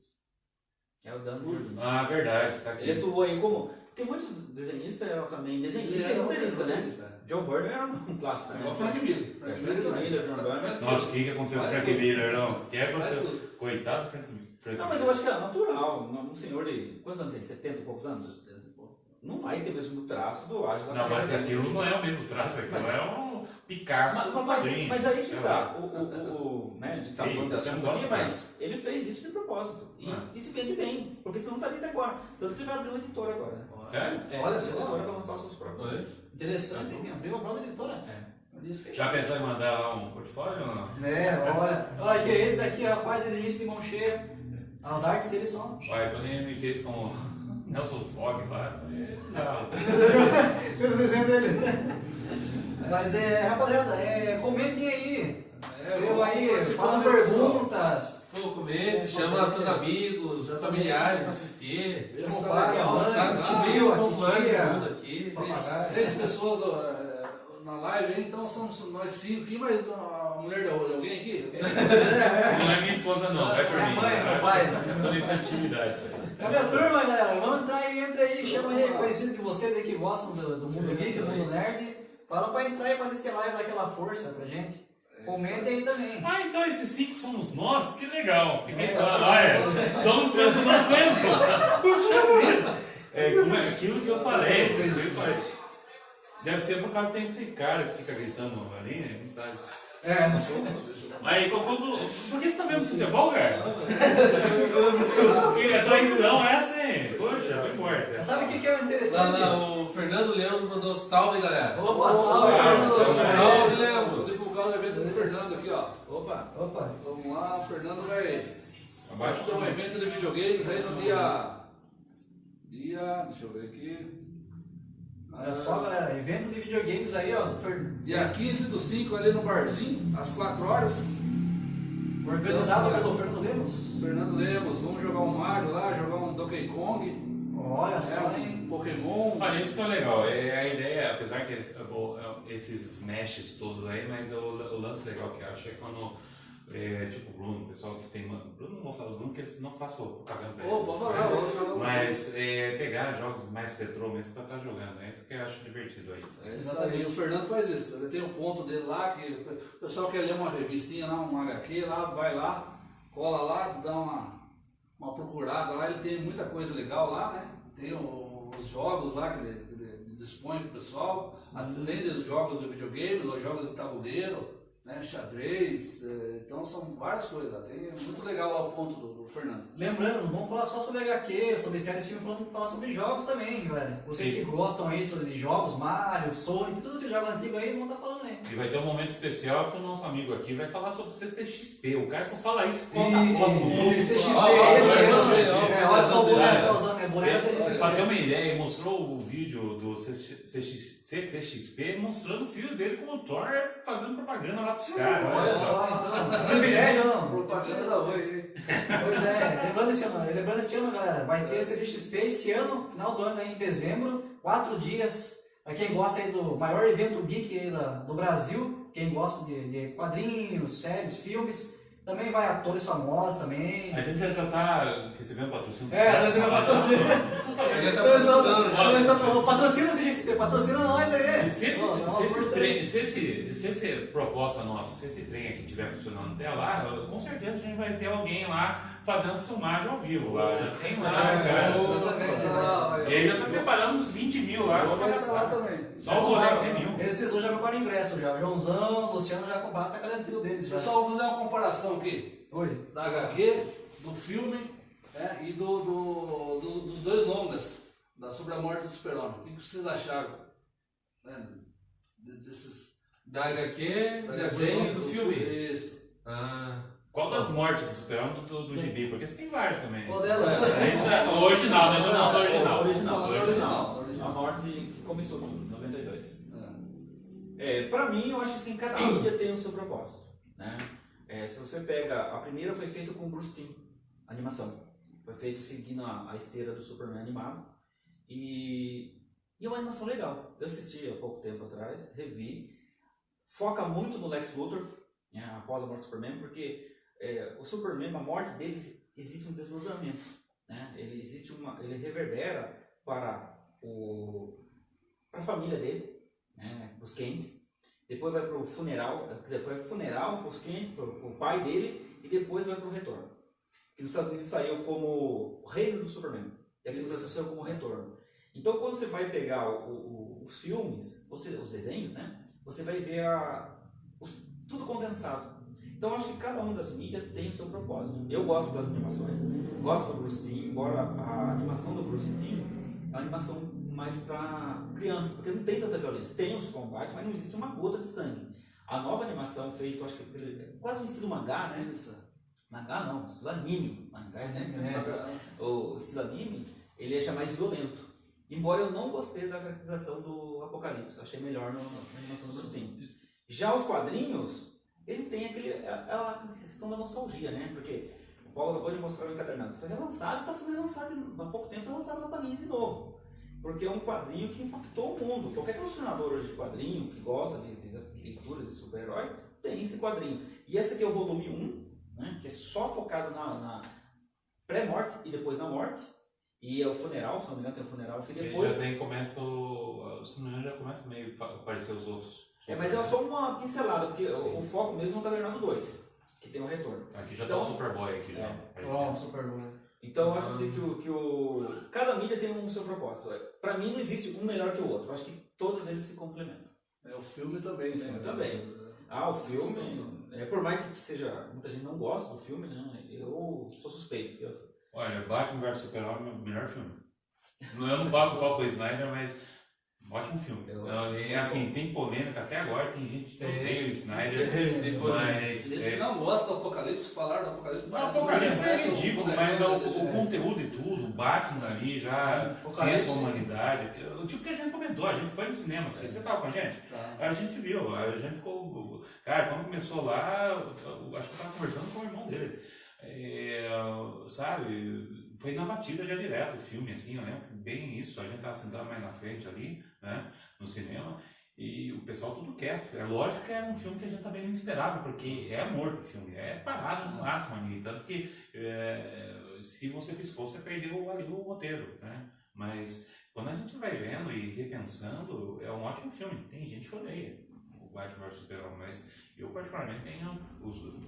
É o Dan Jurgens. Ah, verdade, tá aqui. Ele atuou aí como. Porque muitos desenhistas eram também desenhistas e roteiristas, né? John Byrne era um clássico, né? O Frank Miller. Frank Miller, John Byrne. Nossa, o que aconteceu com o Frank Miller, não? Que aconteceu? Coitado do Frank Miller. Não, mas eu acho que é natural. Um senhor de. Quantos anos tem? 70 e poucos anos? Não vai ter o mesmo traço do Ágil da Não, mas aquilo não é o mesmo traço, aquilo é um Picasso do quadrinho. Mas aí que sei tá. lá. Né, a gente tá Sim, falando da você não assunto gosta aqui, do mas ele fez isso de propósito. E se vende bem. Porque senão tá ali até agora. Tanto que ele vai abrir uma editora agora, né? Sério? Olha a só. editora vai lançar os seus próprios. Interessante, hein? Abriu a própria editora. Já pensou em mandar lá um portfólio ou não? Olha que esse daqui, rapaz, desenhista de mão cheia. As artes dele são. Olha, quando ele me fez com o Nelson Fogg lá, eu falei, não. Fez o desenho dele. Mas rapaziada, comentem aí. Escrevam aí, façam perguntas. Comente, chama seus amigos, familiares para assistir. Chama o Tá pai, legal, a mãe, tá o subiu tio, um pouco mais tia. de mundo aqui. Papagaio. 6 pessoas na live aí, então somos nós 5 aqui, mas a mulher de alguém aqui? Não é minha esposa não, vai por Minha mim. mãe, meu pai. Tô na infantilidade. Cadê a turma, galera? Vamos entrar aí, entra aí, chama aí conhecido de vocês aí que gostam do mundo geek, do mundo nerd. Fala pra entrar aí pra assistir a live, dar aquela força pra gente. Comentem aí também. Ah, então esses 5 somos nós? Que legal. Fiquei falando, olha, somos mesmo nós mesmos. Puxa vida. Como é aquilo que eu falei. Deve ser por causa desse cara que fica gritando ali, né? Sabe? Aí, por que você tá vendo futebol, cara? E a traição é assim. Poxa, não importa. Sabe o que é interessante? O Fernando Leandro mandou salve, galera. Opa, salve, Salve, Leandro. Vou divulgar o evento do Fernando aqui, ó. Opa. Vamos lá, o Fernando vai. Abaixo Tem um evento de videogames aí no dia. Deixa eu ver aqui. Olha só, galera, evento de videogames aí, ó. Dia 15/5 ali no barzinho, às 4 horas. Organizado pelo Fernando Lemos. Fernando Lemos, vamos jogar um Mario lá, jogar um Donkey Kong. Olha só, hein? Pokémon. Olha, isso que é legal. A ideia, apesar que esses meshes todos aí, mas o lance legal que eu acho é quando, tipo o Bruno, o pessoal que tem... Bruno, não vou falar do Bruno, porque eles não façam propaganda pra ele. Pode falar. Mas pegar jogos mais retrô mesmo pra estar jogando. É isso que eu acho divertido aí. Exatamente. O Fernando faz isso. Ele tem um ponto dele lá, que o pessoal quer ler uma revistinha lá, um HQ lá, vai lá, cola lá, dá uma procurada lá. Ele tem muita coisa legal lá, né? Tem os jogos lá que ele dispõe pro pessoal, além dos jogos de videogame, os jogos de tabuleiro, né? Xadrez, então são várias coisas. Tem muito legal lá o ponto do Fernando. Lembrando, não vamos falar só sobre HQ, sobre série de filme, vamos falar sobre jogos também, galera. Vocês Sim. que gostam aí de jogos, Mario, Sonic, todos esses jogos antigos aí, vão estar falando aí. E vai ter um momento especial que o nosso amigo aqui vai falar sobre CCXP. O cara só fala isso, conta foto no mundo. CCXP Ah, esse ah, ano. ah, Olha só o boneco ah, que tá usando, é boneco CCXP. Pra ter uma ideia, ele mostrou o vídeo do CCXP mostrando o filho dele com o Thor fazendo propaganda lá pros caras. Olha só, então. Privilégio, não? Propaganda da Oi. Pois é, lembrando esse ano, galera, vai ter CCXP esse ano, final do ano aí, em dezembro, 4 dias. Pra quem gosta aí do maior evento geek aí do Brasil, quem gosta de quadrinhos, séries, filmes, também vai atores famosos também. A gente já tá recebendo patrocínio. Tá recebendo patrocínio. Patrocina o CCXP, patrocina nós aí. Se esse proposta nossa, se esse trem aqui estiver funcionando até lá, com certeza a gente vai ter alguém lá fazendo as filmagens ao vivo. Lá. Já tem lá, cara. E ele já tá separando uns 20 mil lá. Só o boneco tem 1000. Esses hoje já compraram ingresso já. O Joãozão, o Luciano já compraram, tá garantido deles já. Pessoal, vou fazer uma comparação aqui. Oi. Da HQ, do filme, né, e dos dois longas sobre a morte do Super-Homem. O que vocês acharam, né, desses... Da HQ, desenho e do filme. Isso. Qual das mortes do Super-Homem do Gibi? Porque você tem vários também. Qual delas? O original, né? Não, o original. A morte que começou tudo, 92. Pra mim, eu acho assim, cada mídia tem o seu propósito, né? Se você pega, a primeira foi feita com o Bruce Timm, animação. Foi feito seguindo a esteira do Superman animado. E é uma animação legal. Eu assisti há pouco tempo atrás, revi. Foca muito no Lex Luthor, né, após a morte do Superman, porque o Superman, a morte dele, existe um desdobramento, né? Ele reverbera para a família dele, né, os Kents. Depois vai para o funeral, quer dizer, foi funeral para os Kents, para o pai dele, e depois vai para o retorno. Que nos Estados Unidos saiu como o reino do Superman, e aqui no Brasil saiu como retorno. Então, quando você vai pegar os filmes, os desenhos, né, você vai ver tudo condensado. Então, eu acho que cada uma das mídias tem o seu propósito. Eu gosto das animações, gosto do Bruce Timm, embora a animação do Bruce Timm é uma animação mais para criança, porque não tem tanta violência. Tem os combates, mas não existe uma gota de sangue. A nova animação feita, acho que quase um estilo mangá, né? Mangá não, estilo anime. Mangá, né? O estilo anime, ele é mais violento. Embora eu não gostei da caracterização do Apocalipse, achei melhor na animação do Bruce Timm. Já os quadrinhos, ele tem a questão da nostalgia, né? Porque o Paulo acabou de mostrar o encadernado. Foi relançado, está sendo relançado há pouco tempo, foi lançado na Panini de novo. Porque é um quadrinho que impactou o mundo. Qualquer colecionador hoje de quadrinho, que gosta de leitura de super-herói, tem esse quadrinho. E esse aqui é o volume 1, né? Que é só focado na pré-morte e depois na morte. E é o funeral, se não me engano, tem o funeral que depois... Já tem, se não me engano, já começa meio a aparecer os outros. Mas é só uma pincelada, porque o foco mesmo é o Encadernado 2, que tem o retorno. Aqui já tá o Superboy aqui já. Superboy. Então eu acho assim que cada mídia tem um seu propósito. Pra mim não existe um melhor que o outro, eu acho que todos eles se complementam. O filme também, O filme também. O filme, por mais que seja, muita gente não gosta do filme, né? Eu sou suspeito. Olha, Batman vs Super-Homem é o melhor filme. Eu não bato o pau com o Snyder, mas ótimo filme. Assim, tem polêmica até agora, tem gente que odeia o Snyder, mas... Tem gente que não gosta do Apocalipse, falar do Apocalipse... O Apocalipse é ridículo, mas o conteúdo e tudo, o Batman ali já sem essa humanidade, o tipo que a gente comentou, a gente foi no cinema, você tava com a gente? A gente viu, a gente ficou... Cara, quando começou lá, acho que eu tava conversando com o irmão dele, sabe, foi na batida já direto o filme, assim, eu lembro bem isso, a gente tava sentado mais na frente ali, né, no cinema, e o pessoal tudo quieto. É lógico que é um filme que a gente também não esperava, porque é morto o filme, é parado no máximo ali, tanto que se você piscou, você perdeu ali o roteiro, né, mas quando a gente vai vendo e repensando, é um ótimo filme, tem gente que odeia o Batman vs Superman, mas eu particularmente tenho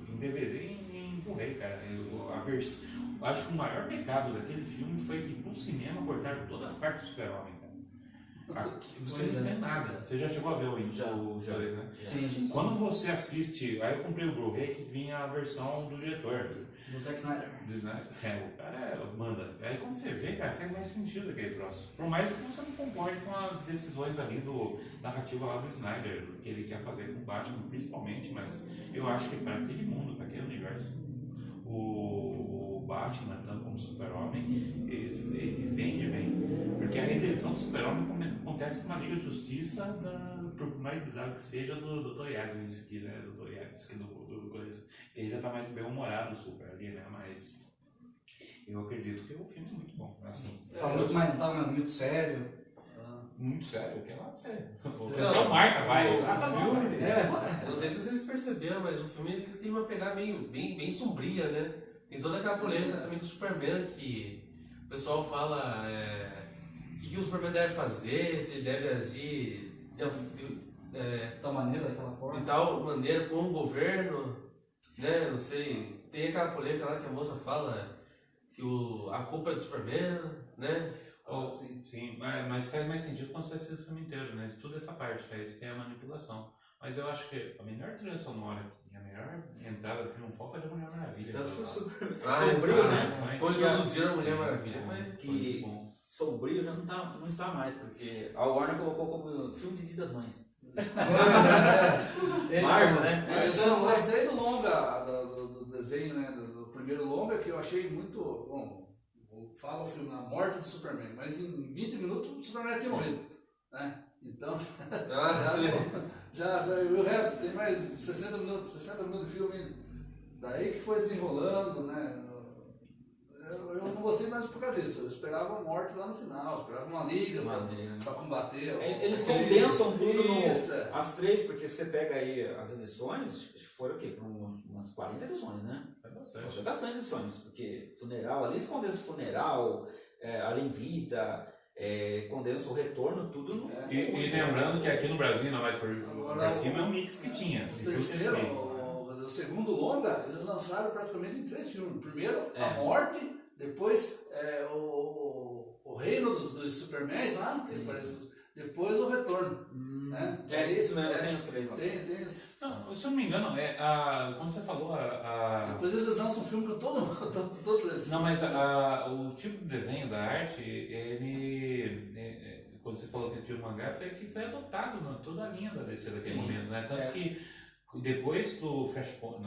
em DVD e em Blu-ray, cara. Acho que o maior pecado daquele filme foi que pro cinema cortaram todas as partes do Super-Homem, cara. Você não tem nada. Você já chegou a ver o dois, né? Sim. Quando você assiste, aí eu comprei o Blu-ray que vinha a versão do diretor. Do Zack Snyder. O cara manda. Aí quando você vê, cara, faz mais sentido aquele troço. Por mais que você não concorde com as decisões ali do narrativa lá do Snyder, que ele quer fazer com o Batman, principalmente, mas eu acho que para aquele mundo, para aquele universo, o Batman, tanto como Super-Homem, ele vende bem. Porque a redenção do Super-Homem acontece com uma Liga de Justiça, por mais bizarro que seja, do Dr. Yasinski, né? Dr. Yasinski do coisa. Ele já tá mais bem-humorado, o Super ali, né? Mas eu acredito que o filme é muito bom, assim. Tá muito sério. Muito sério, o que é lá sério. Até o Marta vai. Eu não sei se vocês perceberam, mas o filme ele tem uma pegada bem sombria, né? Tem toda aquela polêmica também do Superman, que o pessoal fala o que o Superman deve fazer, se ele deve agir De tal maneira, daquela forma. de tal maneira com o governo, né? Não sei. Tem aquela polêmica lá que a moça fala que a culpa é do Superman, né? Sim, mas faz mais sentido quando você assiste o filme inteiro, né? Tudo essa parte, isso é a manipulação. Mas eu acho que a melhor trilha sonora e a melhor entrada triunfal foi da Mulher Maravilha. Tanto que o Superman Sombrio, né? Quando introduziram a Mulher Maravilha Que sombrio já não está mais, porque a Warner colocou como filme de Dia das Mães. Marvel, né? Eu gostei do longa, do desenho, né? Do primeiro longa, que eu achei muito bom. Fala o filme, a morte do Superman, mas em 20 minutos o Superman tinha morrido, né? Então, já, e o resto tem mais 60 minutos de filme, daí que foi desenrolando, né? Eu não gostei mais por causa disso, eu esperava a morte lá no final, eu esperava uma liga para combater. Eles condensam tudo as três, porque você pega aí as edições, foram o quê? Umas 40 edições, né? Foi bastante edições, porque funeral, ali eles condensam o funeral, Além Vida, condensam o retorno, tudo no. E lembrando que aqui no Brasil, não mais por cima, é um mix que tinha. O segundo longa, eles lançaram praticamente em 3 filmes. Primeiro, a morte, depois o reino dos Supermans lá, depois o retorno. Né? Isso mesmo, tem os 3 lá. Tem isso. Não, se eu não me engano, como você falou, depois eles lançam um filme com todos eles. Não, mas o tipo de desenho da arte, ele. Quando você falou que tinha o mangá, foi adotado em toda a linha da DC daquele momento, né? Tanto que depois do Flashpoint,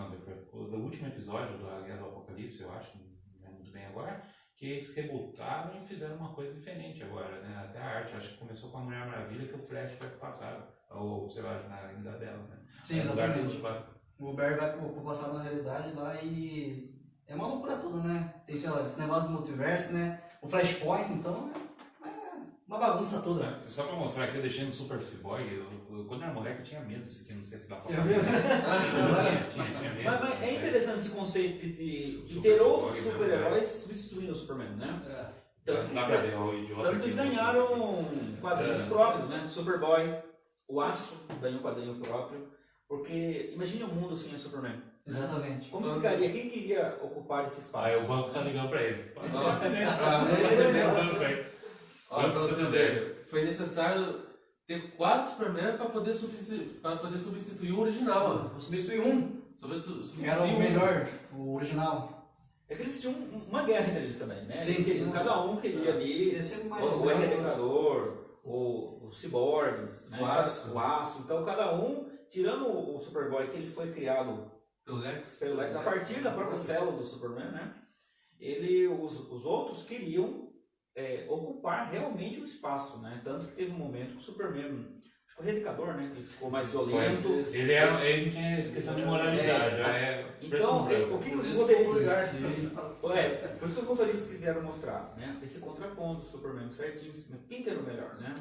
do último episódio da Guerra do Apocalipse, eu acho, não é muito bem agora, que eles rebutaram e fizeram uma coisa diferente agora, né? Até a arte, acho que começou com a Mulher Maravilha, que o Flash vai pro passado, ou sei lá, na ainda dela, né? Sim, exatamente. O Barry vai pro passado na realidade lá e é uma loucura toda, né? Tem, sei lá, esse negócio do multiverso, né? O Flashpoint, então, uma bagunça toda. Só pra mostrar aqui, eu deixei no Super Cyborg, quando eu era moleque eu tinha medo disso aqui, não sei se dá pra falar. Tinha medo. Mas é interessante esse conceito de ter outros super-heróis substituindo o Superman, né? Tanto que eles ganharam quadrinhos próprios, né? Superboy, o Aço ganhou um quadrinho próprio, porque imagine um mundo sem o Superman. Exatamente. Como ficaria? Quem queria ocupar esse espaço? O banco tá ligando pra ele. Olha pra você ver, foi necessário ter 4 Superman para poder substituir o original. Substituir um. Era o melhor, o original. É que eles tinham uma guerra entre eles também, né? Sim. Cada um queria ali o Erradicador, o Cyborg, né? O Aço. Então cada um, tirando o Superboy, que ele foi criado pelo Lex, a partir da própria célula do Superman, né? Os outros queriam ocupar realmente o espaço, né? Tanto que teve um momento que o Superman, acho Redicador, né? Que ele ficou mais violento. Ele tinha essa questão de moralidade. Então, o que os roteiristas... por isso que os roteiristas quiseram mostrar, né? Esse contraponto do Superman certinho. Quem que era o melhor, né?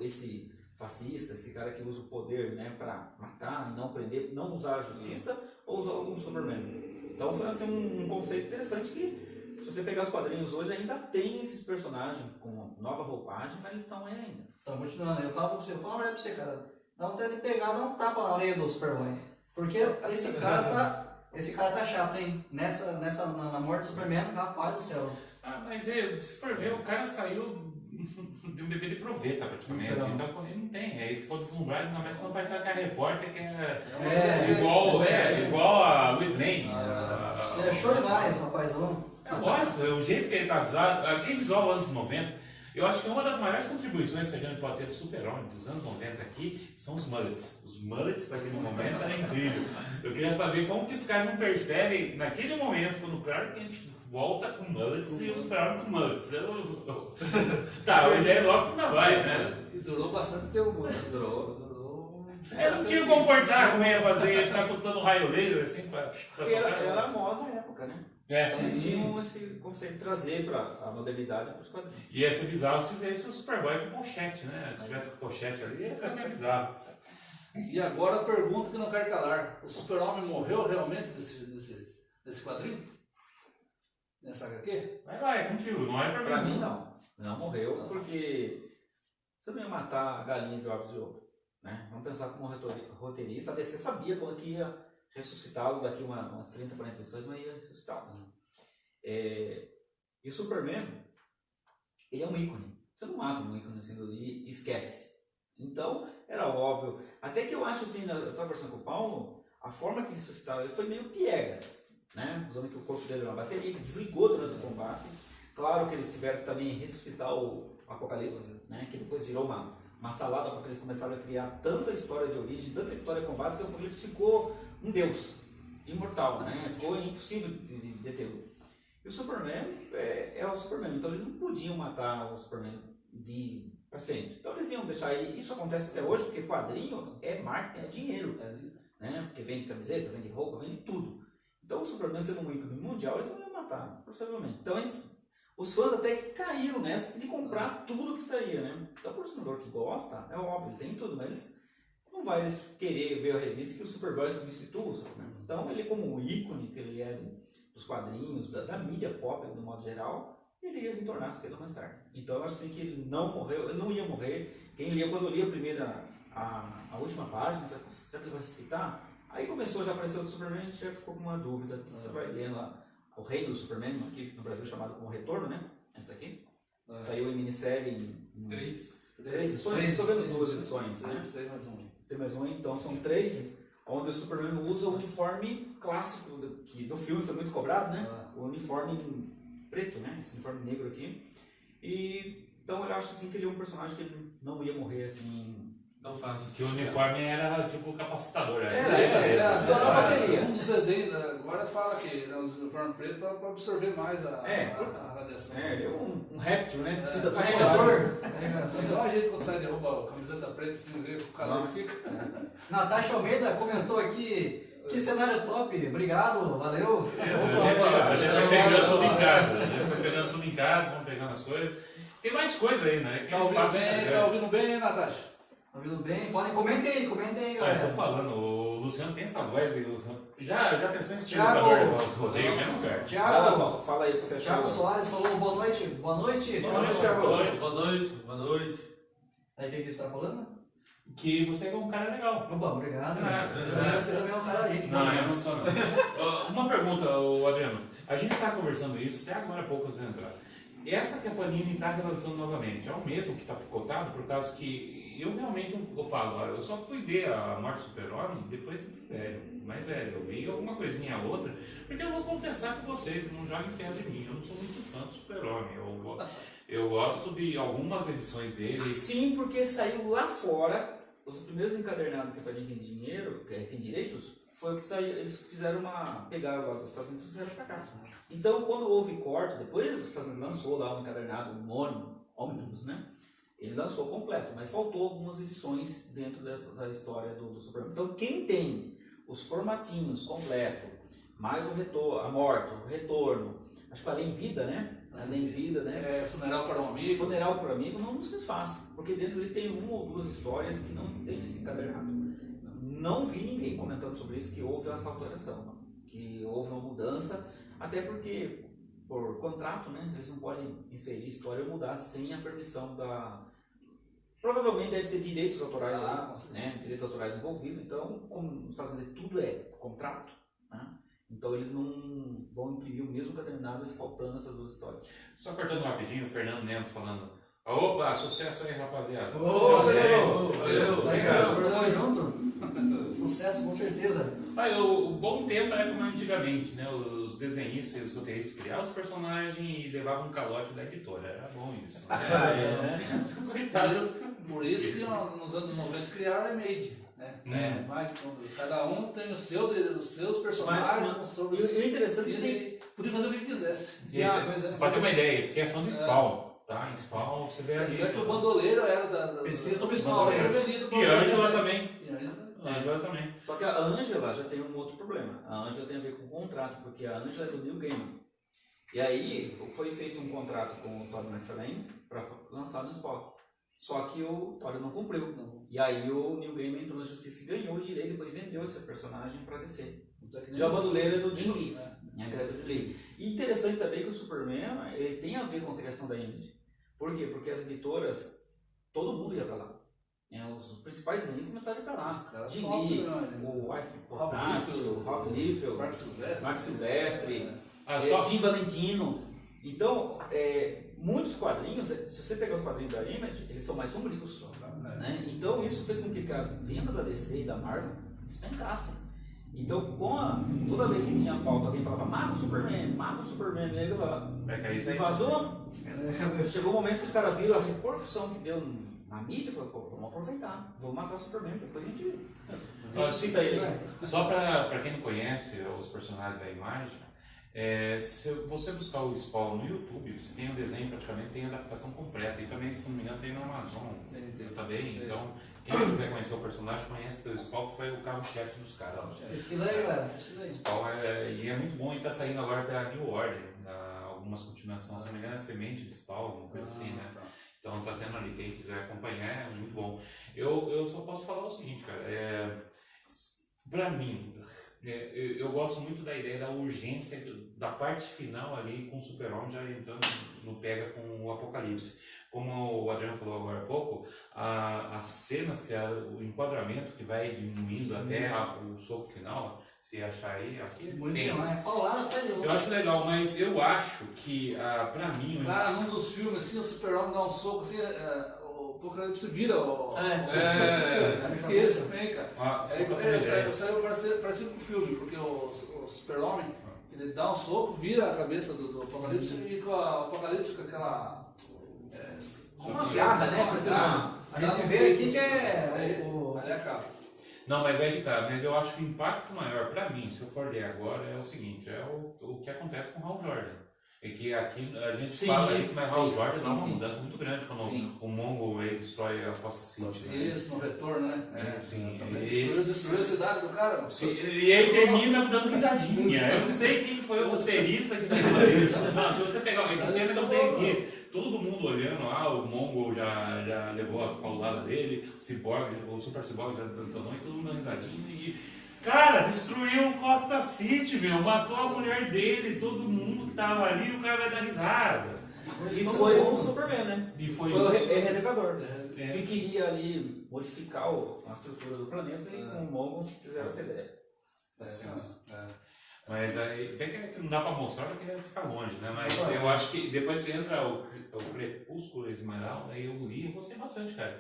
Esse fascista, esse cara que usa o poder, né, para matar, não prender, não usar a justiça, ou usar o Superman. Então foi assim, um conceito interessante que, se você pegar os quadrinhos hoje, ainda tem esses personagens com nova roupagem, mas eles estão aí ainda. Então, continuando, eu falo uma verdade pra você, cara. Dá vontade de pegar, dar um tapa na orelha do Superman. Porque esse cara tá chato, hein? Na morte do Superman, rapaz do céu. Mas se for ver, o cara saiu de um bebê de proveta praticamente. Então ele não tem. Aí ficou deslumbrado, ainda mais quando apareceu aquela repórter que igual a Lois Lane. Você achou demais, rapazão. Lógico, o jeito que ele tá usado, aquele visual dos anos 90. Eu acho que uma das maiores contribuições que a gente pode ter do Super-Homem dos anos 90 aqui são os mullets. Os mullets naquele momento eram incríveis. Eu queria saber como que os caras não percebem, naquele momento, quando o Clark Kent volta com mullets e o Super-Homem com mullets. Tá, o ideia logo ainda vai, né? E durou bastante tempo. Durou. Eu não tinha como cortar, como ia fazer, ia ficar soltando raio laser assim pra Era a moda na época, né? Então eles sim. tinham esse conceito de trazer para a modernidade para os quadrinhos. E ia ser bizarro se visse o Superboy com pochete, né? Se tivesse com pochete ali, ia ficar meio bizarro. E agora a pergunta que não quero calar. O Super-Homem morreu realmente nesse quadrinho? Nessa HQ? Vai, é contigo, não é Para mim, não. Não morreu, porque você não ia matar a galinha de ovos de ouro. Né? Vamos pensar como roteirista. A DC sabia quando que ia ressuscitá-lo daqui umas 30, 40 edições, mas ia ressuscitá-lo. Né? E o Superman, ele é um ícone. Você não mata um ícone assim e esquece. Então, era óbvio. Até que eu acho assim, eu estava conversando com o Paulo, a forma que ressuscitaram ele foi meio piegas. Né? Usando que o corpo dele era uma bateria, que desligou durante o combate. Claro que eles tiveram que também ressuscitar o Apocalipse, né? Que depois virou uma salada, porque eles começaram a criar tanta história de origem, tanta história de combate, que o Apocalipse ficou um deus, imortal, né? Ficou impossível de detê-lo. E o Superman é o Superman, então eles não podiam matar o Superman para sempre. Então eles iam deixar aí, isso acontece até hoje, porque quadrinho é marketing, é dinheiro, né? Porque vende camiseta, vende roupa, vende tudo. Então o Superman sendo um ícone mundial, eles não iam matar, possivelmente. Então os fãs até que caíram nessa de comprar tudo que saía, né? Então o colecionador que gosta, é óbvio, ele tem tudo, mas eles não vai querer ver a revista que o Superboy substitua o Superman. Então ele, como o ícone que ele é dos quadrinhos, da mídia pop, no modo geral, ele ia retornar cedo ou mais tarde. Então eu acho assim que ele não morreu, ele não ia morrer. Quando eu li a primeira, a última página, eu falei, será que ele vai citar? Aí começou, já apareceu o Superman, já ficou com uma dúvida. Você vai lendo lá o Reino do Superman, aqui no Brasil chamado como Retorno, né? Essa aqui. Saiu em minissérie em 3 edições. Estou vendo 2 edições, né? Tem mais uma, então são 3, onde o Superman usa o uniforme clássico, que no filme foi muito cobrado, né? O uniforme preto, né? Esse uniforme negro aqui. E então eu acho assim que ele é um personagem que ele não ia morrer assim. Não fácil. Que o uniforme era tipo capacitador. Um dos desenhos agora fala que o uniforme preto para absorver mais a radiação. Ele é um réptil, né? Precisa do Carregador. Igual a gente quando sai de roupa a camiseta preta, assim, vê o calor que fica. Natasha Almeida comentou aqui, que cenário top, obrigado, valeu. A gente vai pegando tudo em casa. Vamos pegando as coisas. Tem mais coisa aí, né? Tá ouvindo bem, Natasha? Tá ouvindo bem? Comentem aí, galera. Eu tô falando, o Luciano tem essa voz aí. Já pensou em ser lutador de rodeio em mesmo lugar? Thiago, fala aí o que você achou. Thiago Soares falou boa noite. Boa noite, Thiago. Boa noite. Aí o que você está falando? Que você é um cara legal. Opa, obrigado. Você também é um cara gente. Não, eu não sou não. Uma pergunta, Adriano. A gente está conversando isso até agora há pouco antes de entrar. Essa que a Panini está relançando novamente, é o mesmo que está picotado, por causa que eu realmente, eu falo, eu só fui ver a Morte do Super-Homem depois de mais velho. Eu vi alguma coisinha ou outra, porque eu vou confessar com vocês, não joguem perto de mim, eu não sou muito fã do Super-Homem. Eu gosto de algumas edições dele. Sim, porque saiu lá fora, os primeiros encadernados que a Panini tem dinheiro, que tem direitos, foi o que saiu, eles fizeram pegaram lá dos Estados Unidos e fizeram pra cá. Então, quando houve corte, depois os Estados Unidos lançou lá um encadernado, um ônibus, né? Ele lançou completo, mas faltou algumas edições dentro da história do Superman. Então quem tem os formatinhos completo, mais a morte, o retorno, acho que Além Vida, né? Além Vida, né? Funeral para um Amigo. Funeral para um Amigo não se desfaz, porque dentro ele tem uma ou duas histórias que não tem nesse encadernado. Não vi ninguém comentando sobre isso, que houve essa alteração, que houve uma mudança, até porque por contrato, né? Eles não podem inserir história ou mudar sem a permissão da... Provavelmente deve ter direitos autorais aí, né? Direitos autorais envolvidos, então, como nos Estados Unidos tudo é contrato, né? Então eles não vão imprimir o mesmo encadernado e faltando essas duas histórias. Só cortando rapidinho, o Fernando Neves falando. Opa, sucesso aí, rapaziada. Ô, Valeu, Fernando, junto. Sucesso, com certeza. O bom tempo era como antigamente, né? Os desenhistas e os roteiristas criavam os personagens e levavam um calote da editora. Era bom isso. Coitado. Por isso que nos anos 90 criaram a Image. Né? Cada um tem os seus personagens. E o interessante é que podia fazer o que quisesse. Pra ter uma ideia, esse aqui é fã do Spawn. Tá? Em Spawn você vê ali. Já que o bandoleiro era da. Pesquisa sobre Spawn, né? E Ângela também. Ângela também. Só que a Ângela já tem um outro problema. A Ângela tem a ver com o contrato, porque a Ângela é do Neil Gaiman. E aí foi feito um contrato com o Todd McFarlane para lançar no Spawn. Só que o Todd não cumpriu. E aí o Neil Gaiman entrou na justiça e ganhou o direito, depois vendeu esse personagem para DC. Já o bandoleiro é do Jim Lee. E interessante também que o Superman ele tem a ver com a criação da Image. Por quê? Porque as editoras, todo mundo ia para lá. Os principais desenhistas começaram a ir para lá. Jim Lee, o Rob Liefeld, Mark Silvestre, Jim Valentino. Então, muitos quadrinhos, se você pegar os quadrinhos da Image, eles são mais sombrios. Né? Então, isso fez com que as vendas da DC e da Marvel despencassem. Então, toda vez que tinha pauta, alguém falava, mata o Superman, e aí eu falava, vazou. Chegou um momento que os caras viram a repercussão que deu na mídia e falaram, pô, vamos aproveitar, vamos matar o Superman, depois a gente ressuscita ele. Só para quem não conhece os personagens da Image, se você buscar o Spawn no YouTube, você tem o desenho, praticamente tem a adaptação completa. E também, se não me engano, tem no Amazon também. Então, quem quiser conhecer o personagem, conhece o Spawn, que foi o carro-chefe dos caras. Pesquisa aí, galera. Spawn é muito bom e está saindo agora para New Order. Algumas continuações, se não me engano, é Semente de Spawn, alguma coisa assim, né? Então tá tendo ali, quem quiser acompanhar, é muito bom. Eu só posso falar o seguinte, cara, pra mim, eu gosto muito da ideia da urgência da parte final ali com o Super-Homem já entrando no pega com o Apocalipse. Como o Adriano falou agora há pouco, as cenas, o enquadramento que vai diminuindo até o soco final, se achar aí, aqui tem. Eu acho legal, mas eu acho que, pra mim... Cara, num dos filmes, assim, o Super-Homem dá um soco, assim, o Apocalipse vira. Isso também, cara. Saiu parecido com o filme, porque o Super-Homem, ele dá um soco, vira a cabeça do Apocalipse e com o Apocalipse com aquela... uma garra, né? A gente vê aqui que Ali acaba. Não, mas aí que tá. Mas eu acho que o impacto maior pra mim, se eu for ler agora, é o seguinte, é o que acontece com o Hal Jordan. É que aqui a gente fala isso, mas Hal Jordan dá uma mudança muito grande quando o Mongo ele destrói a Costa City. Né? Isso, no retorno, né? Sim. Destruiu a cidade do cara. E aí termina dando risadinha. Eu não sei quem foi o roteirista que fez isso. Não, se você pegar o tema não tem aqui. Todo mundo olhando lá, o Mongo já levou as pauladas dele, o Super Cyborg já detonou e todo mundo dando risadinha. E, cara, destruiu o Costa City, matou a mulher dele, todo mundo que tava ali, o cara vai dar risada. E foi o Superman, né? E foi o Renegador, que queria ali modificar a estrutura do planeta e com o Mongo fizeram essa ideia. Mas aí, bem que não dá pra mostrar porque vai ficar longe, né? Mas eu acho que depois que entra o Crepúsculo Esmeralda, aí eu li e gostei bastante, cara.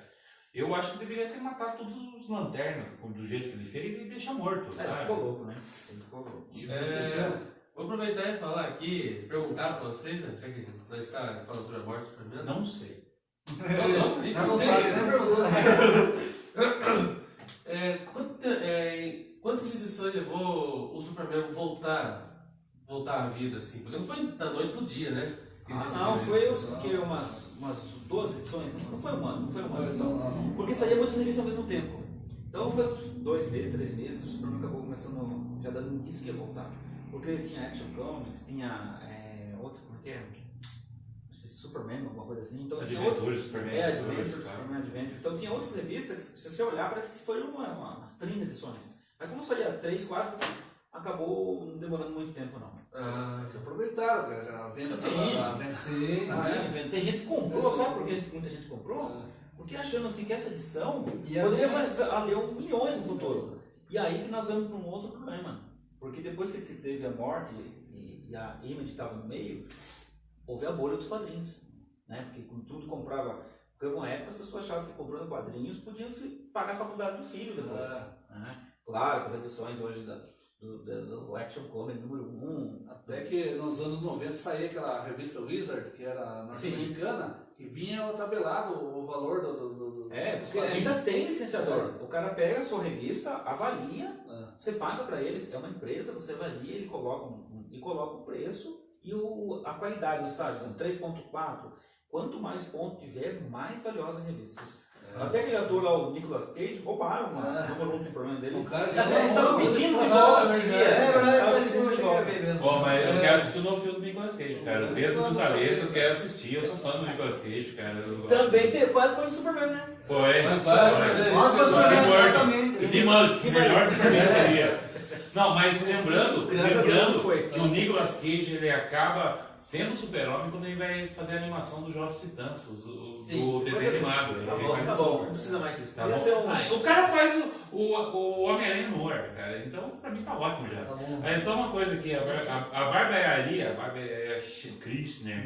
Eu acho que deveria ter matado todos os lanternas do jeito que ele fez e deixar morto. Ele ficou louco, né? Ele ficou louco. Vou aproveitar e falar aqui, perguntar pra vocês, né? Já que a gente tá falando sobre a morte primeiro. Não sei. Não sabe, nem perguntou. Quantas edições levou o Superman voltar à vida, assim? Porque não foi da noite pro dia, né? Não, foi umas 12 edições, não foi um ano, edição. Porque saía muitos serviços ao mesmo tempo. Então foi uns 2 meses, 3 meses, o Superman acabou começando, já dando indício que ia voltar. Porque tinha Action Comics, tinha outro, como é que é? Acho que Superman, alguma coisa assim. Então, Adventure, Superman. Superman Adventure. Então tinha outras revistas que, se você olhar, parece que foram umas 30 edições. Mas como saía 3, 4, acabou não demorando muito tempo, não. Que aproveitaram, a venda. Sim. Tem gente que comprou, sabe por que muita gente comprou? Porque achando assim que essa edição poderia valer milhões no futuro. E aí que nós vamos para um outro problema. Porque depois que teve a morte e a Image estava no meio, houve a bolha dos quadrinhos. Né? Porque com tudo comprava. Porque houve uma época as pessoas achavam que comprando quadrinhos podiam pagar a faculdade do filho depois. Né? Claro que as edições hoje do Action Comics número 1. Até que nos anos 90 saía aquela revista Wizard, que era norte-americana, que vinha tabelado o valor do porque ainda tem licenciador. O cara pega a sua revista, avalia, você paga para eles, é uma empresa, você avalia, ele coloca o preço e a qualidade do estágio, 3.4. Quanto mais ponto tiver, mais valiosa a revista. Até aquele ator lá, o Nicolas Cage, roubaram o número 1 do Superman dele. O cara estava pedindo de volta. Parece que eu cheguei a ver mesmo. Bom, mas eu quero assistir o novo filme do Nicolas Cage, cara. Desde o talento, eu quero assistir. Eu sou fã do Nicolas Cage, cara. Também quase foi o Superman, né? Foi. Exatamente. De melhor Superman seria. Não, mas lembrando que o Nicolas Cage ele acaba sendo o Super-Homem quando ele vai fazer a animação dos Jovens Titãs, do desenho animado. Tá bom, não precisa mais que isso. Tá bom. O cara faz o Homem-Aranha no ar, cara. Então, pra mim tá ótimo já. Aí só uma coisa aqui, a barbearia Krishner,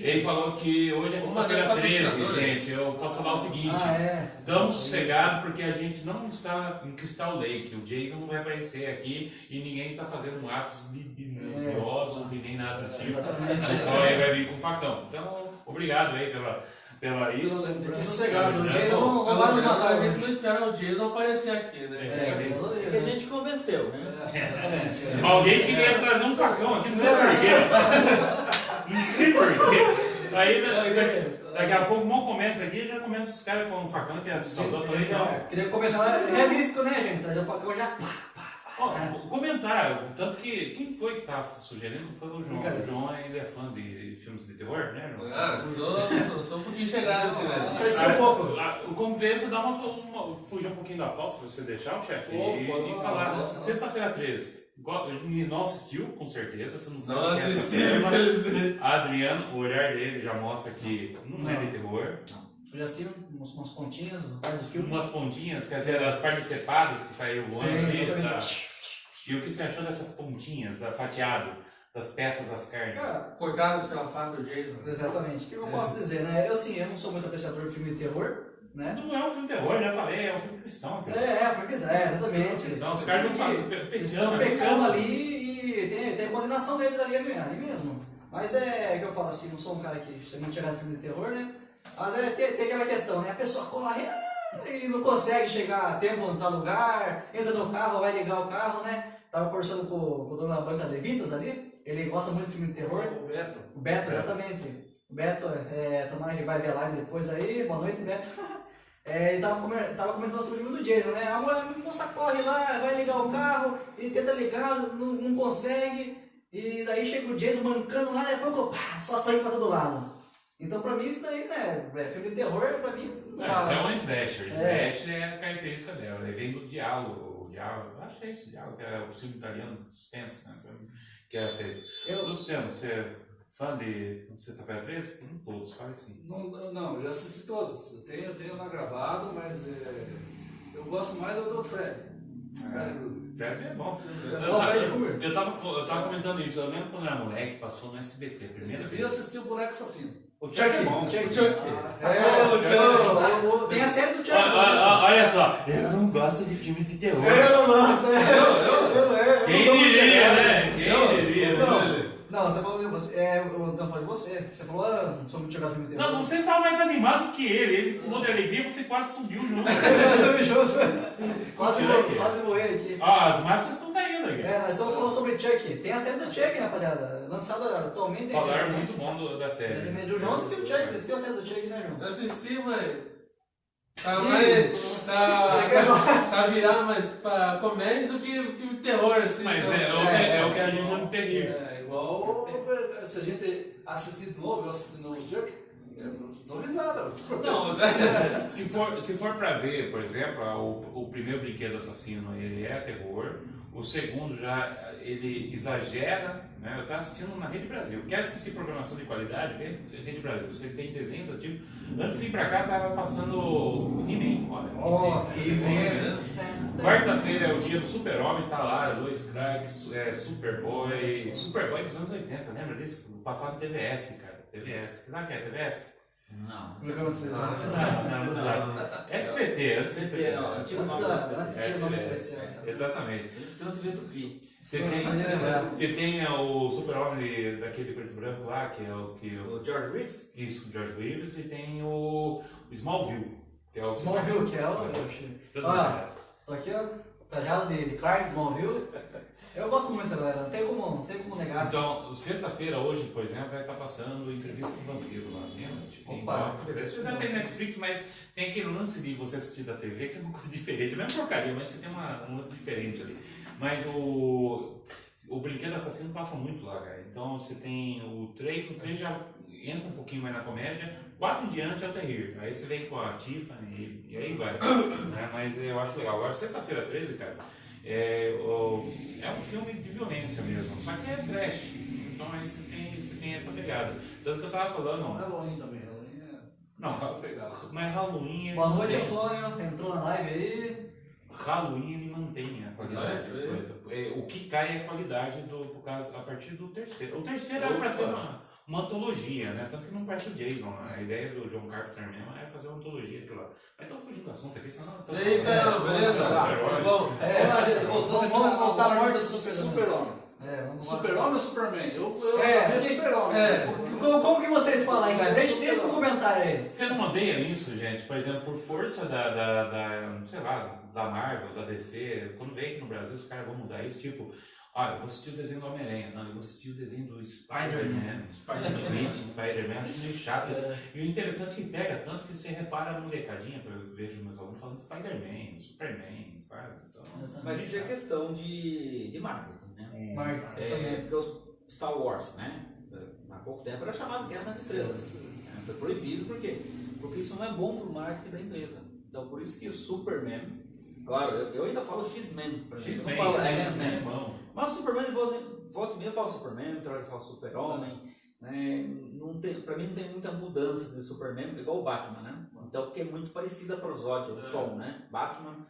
ele falou que hoje é sexta-feira 13, gente. Eu posso falar o seguinte, estamos sossegados porque a gente não está em Crystal Lake. O Jason não vai aparecer aqui e ninguém está fazendo atos libidinosos e nem nada do tipo. Então ele vai vir com o facão. Então, obrigado aí pela isso. Sossegado. A gente não espera o Jason aparecer aqui, né? Que a gente convenceu, né? Alguém queria trazer um facão aqui, não sei porquê. Não sei porquê. Aí daqui a pouco mal começa aqui, já começa os caras com um facão que é assustador. Eu falei, não. Queria começar realístico, né, gente? Trazer o facão já. Comentar, tanto que quem foi que estava sugerindo foi o João. O João ele é fã de filmes de terror, né, João? Sou um pouquinho chegado assim, velho. Parecia um pouco. O compensa dá fugir um pouquinho da pauta, se você deixar, o chefe, e falar. Sexta-feira 13. Não assistiu, com certeza. Você não sabe. Não assistiu. Adriano, o olhar dele já mostra que não é de terror. Eu já assisti umas pontinhas, do filme. Umas pontinhas, quer dizer, as partes cepadas que saíram voando ali. E o que você achou dessas pontinhas, fatiado, das peças das carnes? Cortadas pela faca do Jason. Exatamente. O que eu posso dizer, né? Eu não sou muito apreciador de filme de terror, né? Não é um filme de terror, já falei, é um filme cristão. Exatamente. Os caras não fazem estão pecando ali e tem a condenação deles ali mesmo. Mas que eu falo assim, não sou um cara que você não tirar de filme de terror, né? Mas tem aquela questão, né? A pessoa corre e não consegue chegar a tempo em tal lugar, entra no carro, vai ligar o carro, né? Tava conversando com o dono da banca de Vitas ali, ele gosta muito de filme de terror. O Beto, exatamente. O Beto, tomara que vai ver a live depois aí. Boa noite, Beto. Ele tava comentando sobre o filme do Jason, né? A moça corre lá, vai ligar o carro, ele tenta ligar, não consegue. E daí chega o Jason mancando lá, depois só sai pra todo lado. Então, pra mim, isso daí, né? Filme de terror, pra mim. Isso é um slasher. Slasher é a característica dela. Ele vem do diálogo. Acho que é isso, o diálogo, que é o filme italiano de suspense, né? Que é feito. Luciano, você é fã de Sexta-feira 13? Não todos, fala assim. Não, eu já assisti todos. Eu tenho lá gravado, mas eu gosto mais do Fred. Fred é bom. Eu tava comentando isso. Eu lembro quando eu era moleque, passou no SBT. Esse dia eu assisti o Boneco Assassino. O Chuck é bom. O Chuck. Tem a série do Chuck. Olha só. Eu não gosto de filmes de terror. Eu não gosto. Quem diria, né? Quem diria? Não, eu tô falando de você. Você falou, não sou muito chegado filme de terror. Não, você estava mais animado que ele. Ele pulou de alegria, você quase subiu junto. Quase morri aqui. As massas estão caindo vendo aqui. Nós estamos falando sobre Chuck. Tem a série do Chuck, rapaziada. Lançada atualmente. Falaram muito bom da série. O João assistiu o Chuck, assistiu a série do Chuck, né, João? Eu assisti, mas. Tá virado mais pra comédia do que filme de terror, assim. Mas sabe? é o que a gente chama de terrível. É igual se a gente assistir de novo, eu assisti de novo o Chuck, eu dou risada. Não, se for pra ver, por exemplo, o primeiro Brinquedo Assassino, ele é terror. O segundo já, ele exagera, né? Eu estava assistindo na Rede Brasil. Quer assistir programação de qualidade? Vê Rede Brasil. Você tem desenhos antigos. Antes de vir pra cá, tava passando o He-Man. Olha, Que desenho. Quarta-feira é o dia do Super-Homem, tá lá, Lois Craig, Superboy. Superboy dos anos 80, lembra disso? Passado no TVS, cara. TVS. Sabe o que é TVS? Não. Não sabe. SBT, não. Tira o nome do SBT. Exatamente. Eles tentam ver Tupi. Você tem o Super-Homem daquele preto e branco lá, que é o O George Reeves? Isso, George Reeves, e tem o Smallville, que é o Smallville, que é o. Olha, tô aqui, ó. Trajado de Clark, Smallville. Eu gosto muito, galera. Não tem como negar. Então, sexta-feira, hoje, por exemplo, vai estar passando entrevista com o vampiro lá, lembra? Tipo, você já tem Netflix, mas tem aquele lance de você assistir da TV, que é uma coisa diferente. Não é porcaria, mas você tem um lance diferente ali. Mas o Brinquedo Assassino passa muito lá, cara. Então você tem o 3 já entra um pouquinho mais na comédia, 4 em diante é o terrível. Aí você vem com a Tiffany e aí vai. Né? Mas eu acho legal. Agora, sexta-feira 13, cara, é um filme de violência mesmo, só que é trash. Então aí você tem essa pegada. Tanto que eu tava falando. Halloween também, Halloween é. Não, mas Halloween. Boa noite, Antônio. Entrou na live aí. Halloween ele mantém a qualidade da coisa. O que cai é a qualidade por causa, a partir do terceiro. O terceiro era para ser uma antologia, né? Tanto que não parece o Jason. Né? A ideia do John Carpenter mesmo é fazer uma antologia aquilo lá. Mas estão fugindo do assunto aqui, senão não. Eita, beleza? Bom, A gente voltando aqui Vamos voltar na à morte do Super-Homem. Vamos Super-Homem ou Superman? Eu É, Super-Homem. Como que vocês falam aí, cara? Deixa um comentário aí. Você não odeia isso, gente? Por exemplo, por força sei lá, da Marvel, da DC, quando vem aqui no Brasil, os caras vão mudar isso, tipo, eu vou assistir o desenho do Homem-Aranha, não, eu vou assistir o desenho do Spider-Man, Spider-Man, acho meio chato isso. E o interessante é que pega tanto que você repara no molecadinha, eu vejo meus alunos falando Spider-Man, Superman, sabe? Então, mas isso é questão de marketing, né? Marketing. Porque os Star Wars, né? Há pouco tempo era chamado Guerra nas Estrelas. Foi proibido, por quê? Porque isso não é bom para o marketing da empresa. Então, por isso que o Superman, claro, eu ainda falo X-Men, eu não falo X-Men. Mas o Superman, volta e meia eu falo Superman, outra hora eu falo Super-Homem. Né? Pra mim não tem muita mudança de Superman, igual o Batman, né? Então, porque é muito parecida para os ódios, o som, né? Batman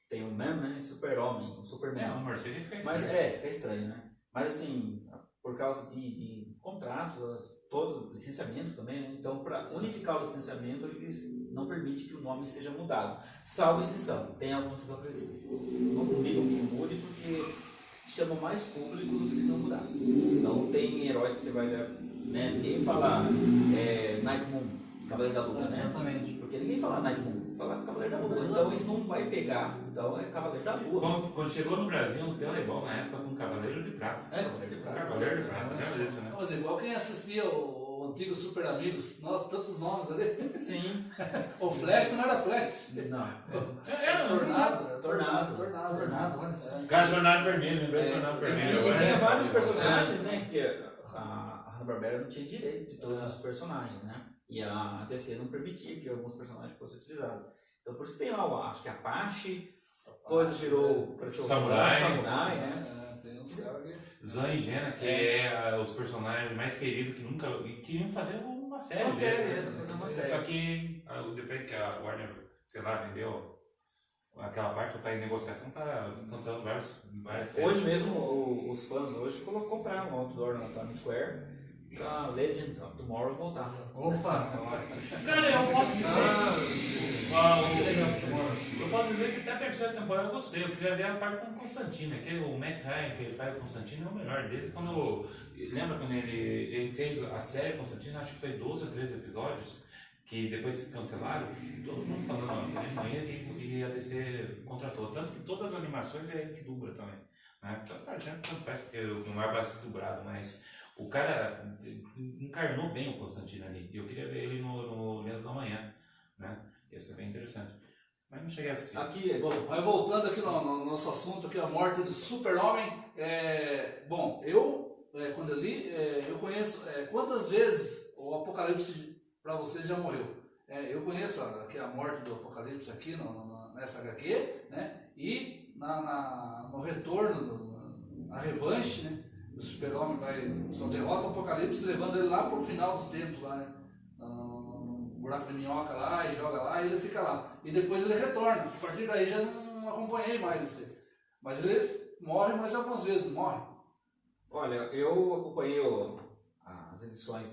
tem o Man, né? Super-Homem, o Superman. o Mercedes fica Mas estranho. fica estranho, né? Mas assim, por causa de contratos, todo licenciamento também, né? Então, para unificar o licenciamento, eles não permitem que o nome seja mudado, salvo exceção. Tem alguma exceção que eles não combinam que mude porque chama mais público do que se não mudasse. Então, tem heróis que você vai, né? Ninguém fala Night Moon, Cavaleiro da Lua, né? Exatamente. Porque ninguém fala Night Moon, fala Cavaleiro da Lua. Então, isso não vai pegar. Então, é Cavaleiro da Lua. Quando chegou no Brasil, no Telecom, na época, com Cavaleiro de Prata. Cavaleiro de Prata. Cavaleiro de Prata, lembra disso, né? Mas igual quem assistia o antigo Super Amigos, nossa, tantos nomes ali. Sim. O Flash não era Flash. Não. Tornado, olha só. Cara, Tornado Vermelho, lembrei do Tornado Vermelho. E tinha vários personagens, né? Porque a Hanna-Barbera não tinha direito de todos os personagens, né? E a DC não permitia que alguns personagens fossem utilizados. Então por isso que tem lá, acho que Apache, depois virou Samurai, né? Tem uns caras ali. Zan e Jenna, que é os personagens mais queridos que nunca. E queriam fazer uma série. Uma série, deles, né? fazer uma série. Só que depois que a Warner, sei lá, vendeu aquela parte, tá em negociação, tá cancelando várias séries. Hoje mesmo, os fãs hoje compraram um outdoor na Times Square pra Legend of Tomorrow voltar. Opa! Cara, eu posso dizer. Eu posso dizer que até a terceira temporada eu gostei. Eu queria ver a parte com o Constantine. O Matt Ryan que ele faz o Constantine é o melhor. Desde quando. Lembra quando ele fez a série Constantine? Acho que foi 12 ou 13 episódios. Que depois se cancelaram. Todo mundo falando que nem manhã e a DC contratou. Tanto que todas as animações é ele que dubla também. Né? Tanto faz, porque o maior vai ser dobrado, mas o cara encarnou bem o Constantino ali. E eu queria ver ele no Lendas da Manhã. Né? Ia ser bem interessante. Mas não cheguei a assistir. Aqui, bom, mas voltando aqui no nosso assunto, aqui, a morte do Super-Homem. Bom, quando eu li, eu conheço quantas vezes o Apocalipse para vocês já morreu. Eu conheço aqui a morte do Apocalipse aqui nessa HQ, né? E no retorno, na revanche, né? O Super-Homem só derrota o Apocalipse, levando ele lá pro final dos tempos, lá, né? No buraco de minhoca lá, e joga lá, e ele fica lá. E depois ele retorna. A partir daí já não acompanhei mais esse. Mas ele morre mais algumas vezes, não morre? Olha, eu acompanhei as edições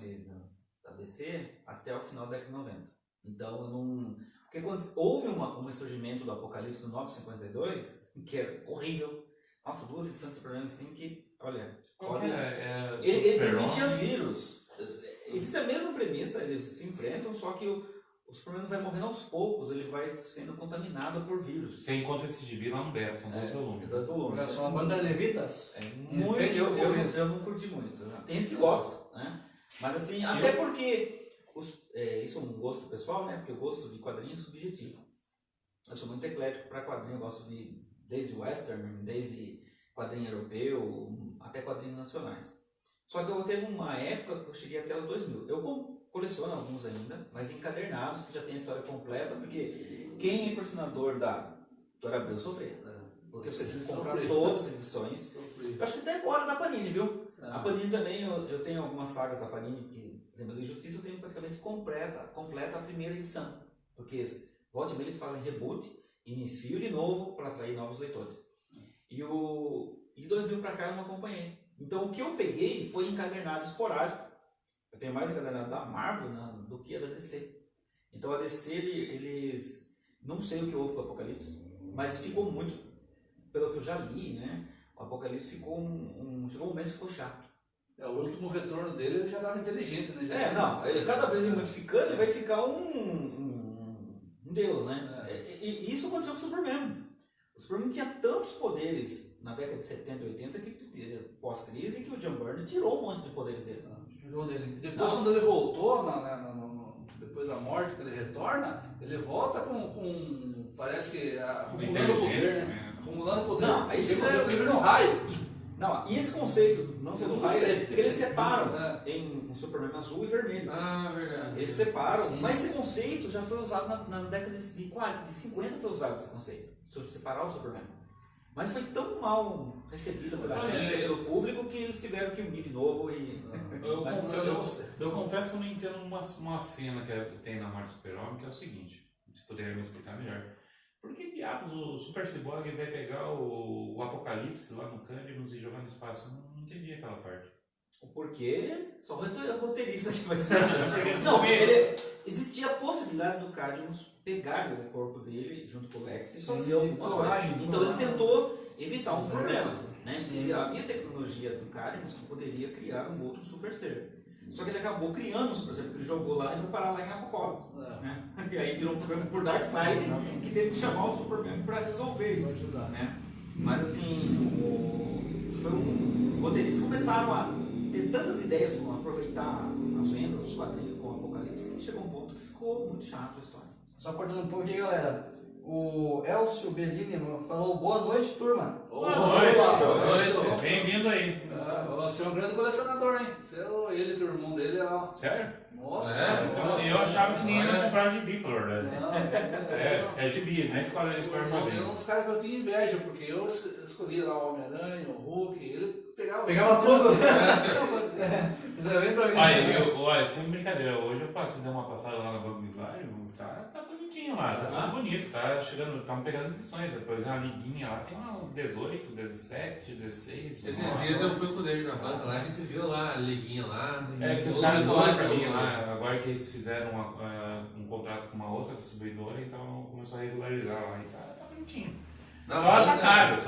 da DC até o final da década de 90. Então, eu não... Porque quando houve um ressurgimento do Apocalipse no 952, que é horrível. Nossa, 2 edições de Superman assim que, olha... Ele transmitia vírus. Existe a mesma premissa, eles se enfrentam, só que o Superman vai morrendo aos poucos, ele vai sendo contaminado por vírus. Você encontra esse gibi lá no Beto, são 2 volumes. 2 volumes. Olha só, a banda Levitas. Muito, eu não curti muito. Né? Tem gente que gosta, né? Mas assim, até porque... isso é um gosto pessoal, né? Porque eu gosto de quadrinhos subjetivo. Eu sou muito eclético para quadrinho, eu gosto desde western, desde quadrinho europeu, até quadrinhos nacionais. Só que eu teve uma época que eu cheguei até os 2000. Eu coleciono alguns ainda, mas encadernados, que já tem a história completa, porque quem é impressionador da Dora Abreu sofreu. Porque você tem que comprar todas as edições. Eu acho que até agora da Panini, viu? A Panini também, eu tenho algumas sagas da Panini que... Lembra da Justiça, eu tenho praticamente completa a primeira edição. Porque volta e meia eles fazem reboot, iniciam de novo para atrair novos leitores. E de 2000 para cá eu não acompanhei. Então o que eu peguei foi encadernado esporádico. Eu tenho mais encadernado da Marvel do que a da DC. Então a DC, eles... Não sei o que houve com o Apocalipse, mas ficou muito... Pelo que eu já li, né? O Apocalipse ficou chegou um momento que ficou chato. O último retorno dele ele já estava inteligente, né? Cada vez ele modificando, ele vai ficar um deus, né? E isso aconteceu com o Superman. O Superman tinha tantos poderes na década de 70 e 80 que pós-crise que o John Byrne tirou um monte de poderes dele. Tirou dele. Depois quando ele voltou, depois da morte que ele retorna, ele volta com parece que acumulando poder, né? Acumulando poder. Não, aí ele vira um raio. Não, e esse conceito, não sendo raio, é que eles separam em um Superman azul e vermelho. Ah, verdade. Eles separam, sim. Mas esse conceito já foi usado na década de 50, foi usado esse conceito, sobre separar o Superman. Mas foi tão mal recebido pela crítica, pelo público, que eles tiveram que unir de novo e... Eu confesso que eu não entendo uma cena que tem na Morte do Super-Homem, que é o seguinte, se puder me explicar melhor. Por que diabos o Super Cyborg vai pegar o Apocalipse lá no Cadmus e jogar no espaço? Eu não entendi aquela parte. Porque só o roteirista que vai fazer. Não, existia a possibilidade do Cadmus pegar o corpo dele junto com o Lex e fazer alguma coisa. Então ele tentou evitar um problema. Né? Havia tecnologia do Cadmus que poderia criar um outro super ser. Só que ele acabou criando um super ser, porque ele jogou lá e foi parar lá em Apocalipse. Né? E aí virou um problema por Darkseid, que teve que chamar o Superman para resolver isso. Né? Mas assim, foi roteiristas começaram a ter tantas ideias como aproveitar as vendas dos quadrinhos com o Apocalipse, que chegou um ponto que ficou muito chato a história. Só cortando um pouco aqui, galera. O Elcio Bellini falou boa noite, turma. Boa noite. Bem-vindo aí. Você é um grande colecionador, hein? Ele e o irmão dele, ó. Sério? Nossa, eu achava que nem ia comprar gibi, Flor. Sério? É gibi, na história quadrinho. É um dos caras que eu tinha inveja, porque eu escolhi lá o Homem-Aranha, o Hulk, ele pegava tudo. Você vem pra mim. Olha, sem brincadeira, hoje eu dar uma passada lá na Banco Imobiliário, tá bonitinho lá, tá ficando bonito, tá chegando, estamos pegando edições, depois uma liguinha lá, tem uma 18, 17, 16. Esses dias eu fui com o David na banca lá, a gente viu lá a liguinha lá. Que os caras falaram pra mim lá, agora que eles fizeram um contrato com uma outra distribuidora, então começou a regularizar lá e tá bonitinho. Só tá caro.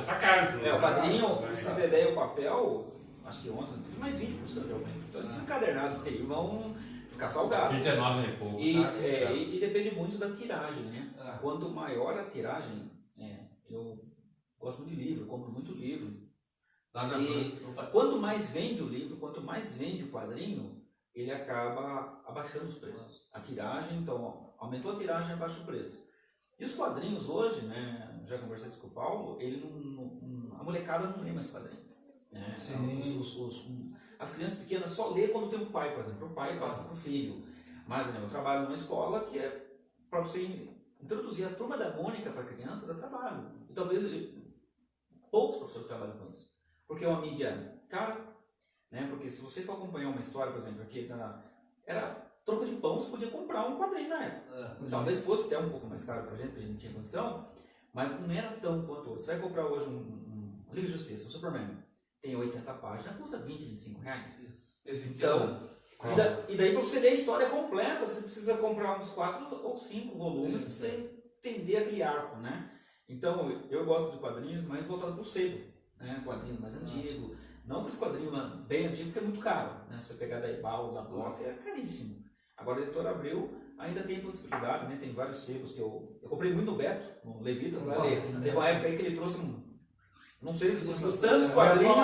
O quadrinho, o CD e o papel, acho que ontem teve mais 20% de aumento. Então esses encadernados aí vão ficar salgados. 39 e pouco. E depende muito da tiragem, né? Quanto maior a tiragem, eu gosto muito de livro, compro muito livro. Lá na E quanto mais vende o livro, quanto mais vende o quadrinho, ele acaba abaixando os preços. A tiragem, então, aumentou a tiragem, abaixa o preço. E os quadrinhos hoje, né, já conversei com o Paulo, a molecada não lê mais quadrinho. Né? As crianças pequenas só lê quando tem um pai, por exemplo. O pai passa para o filho. Mas, né, eu trabalho numa escola que é para você introduzir a turma da Mônica para a criança, dá trabalho. E talvez poucos professores trabalham com isso. Porque é uma mídia cara, né? Porque se você for acompanhar uma história, por exemplo, aqui era troca de pão, você podia comprar um quadrinho na época. Talvez fosse até um pouco mais caro para a gente, porque a gente não tinha condição, mas não era tão quanto hoje. Você vai comprar hoje um livro de justiça, um Superman, tem 80 páginas, custa 20, 25 reais. Então, e daí para você ler a história completa, você precisa comprar uns 4 ou 5 volumes para você entender aquele arco, né? Então, eu gosto de quadrinhos mais voltados para o sebo, né? Quadrinho mais antigo. Não aqueles quadrinhos bem antigos, porque é muito caro, né? Se você pegar da Ebal, da Block, é caríssimo. Agora, a Editora Abril ainda tem possibilidade, né? Tem vários sebos que eu comprei muito no Beto, no Levitas, lá. Teve uma época aí que ele trouxe não sei, tantos quadrinhos.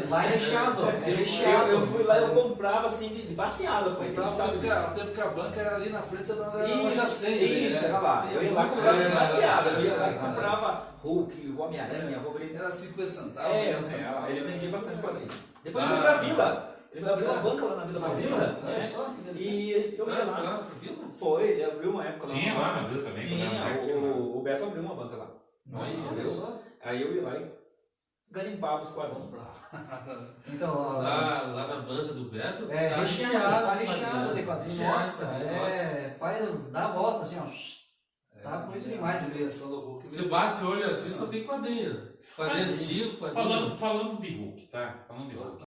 Lá é recheado, é recheado. Eu fui lá e eu comprava assim de baseada. Tempo que a banca era ali na frente da loja Isso, era lá. Eu ia lá e comprava de baseada. Eu ia lá e comprava Hulk, o Homem-Aranha, Wolverine. Era 50 centavos. Ele vendia bastante quadrinhos. Depois ele foi pra Vila. Ele abriu uma banca lá na Vila Paulista. E eu ia lá. Foi, ele abriu uma época lá. Tinha lá na Vila também. Tinha, o Beto abriu uma banca lá. Aí eu ia lá e garimpava os quadrinhos. Então, lá na banca do Beto, tá recheado de quadrinhos. Nossa, dá a volta assim, ó. Tá bonito demais de ver. Você bate o olho assim, só tem quadrinho. Quadrinho antigo, quadrinho. Falando de Hulk, tá? Falando de Hulk.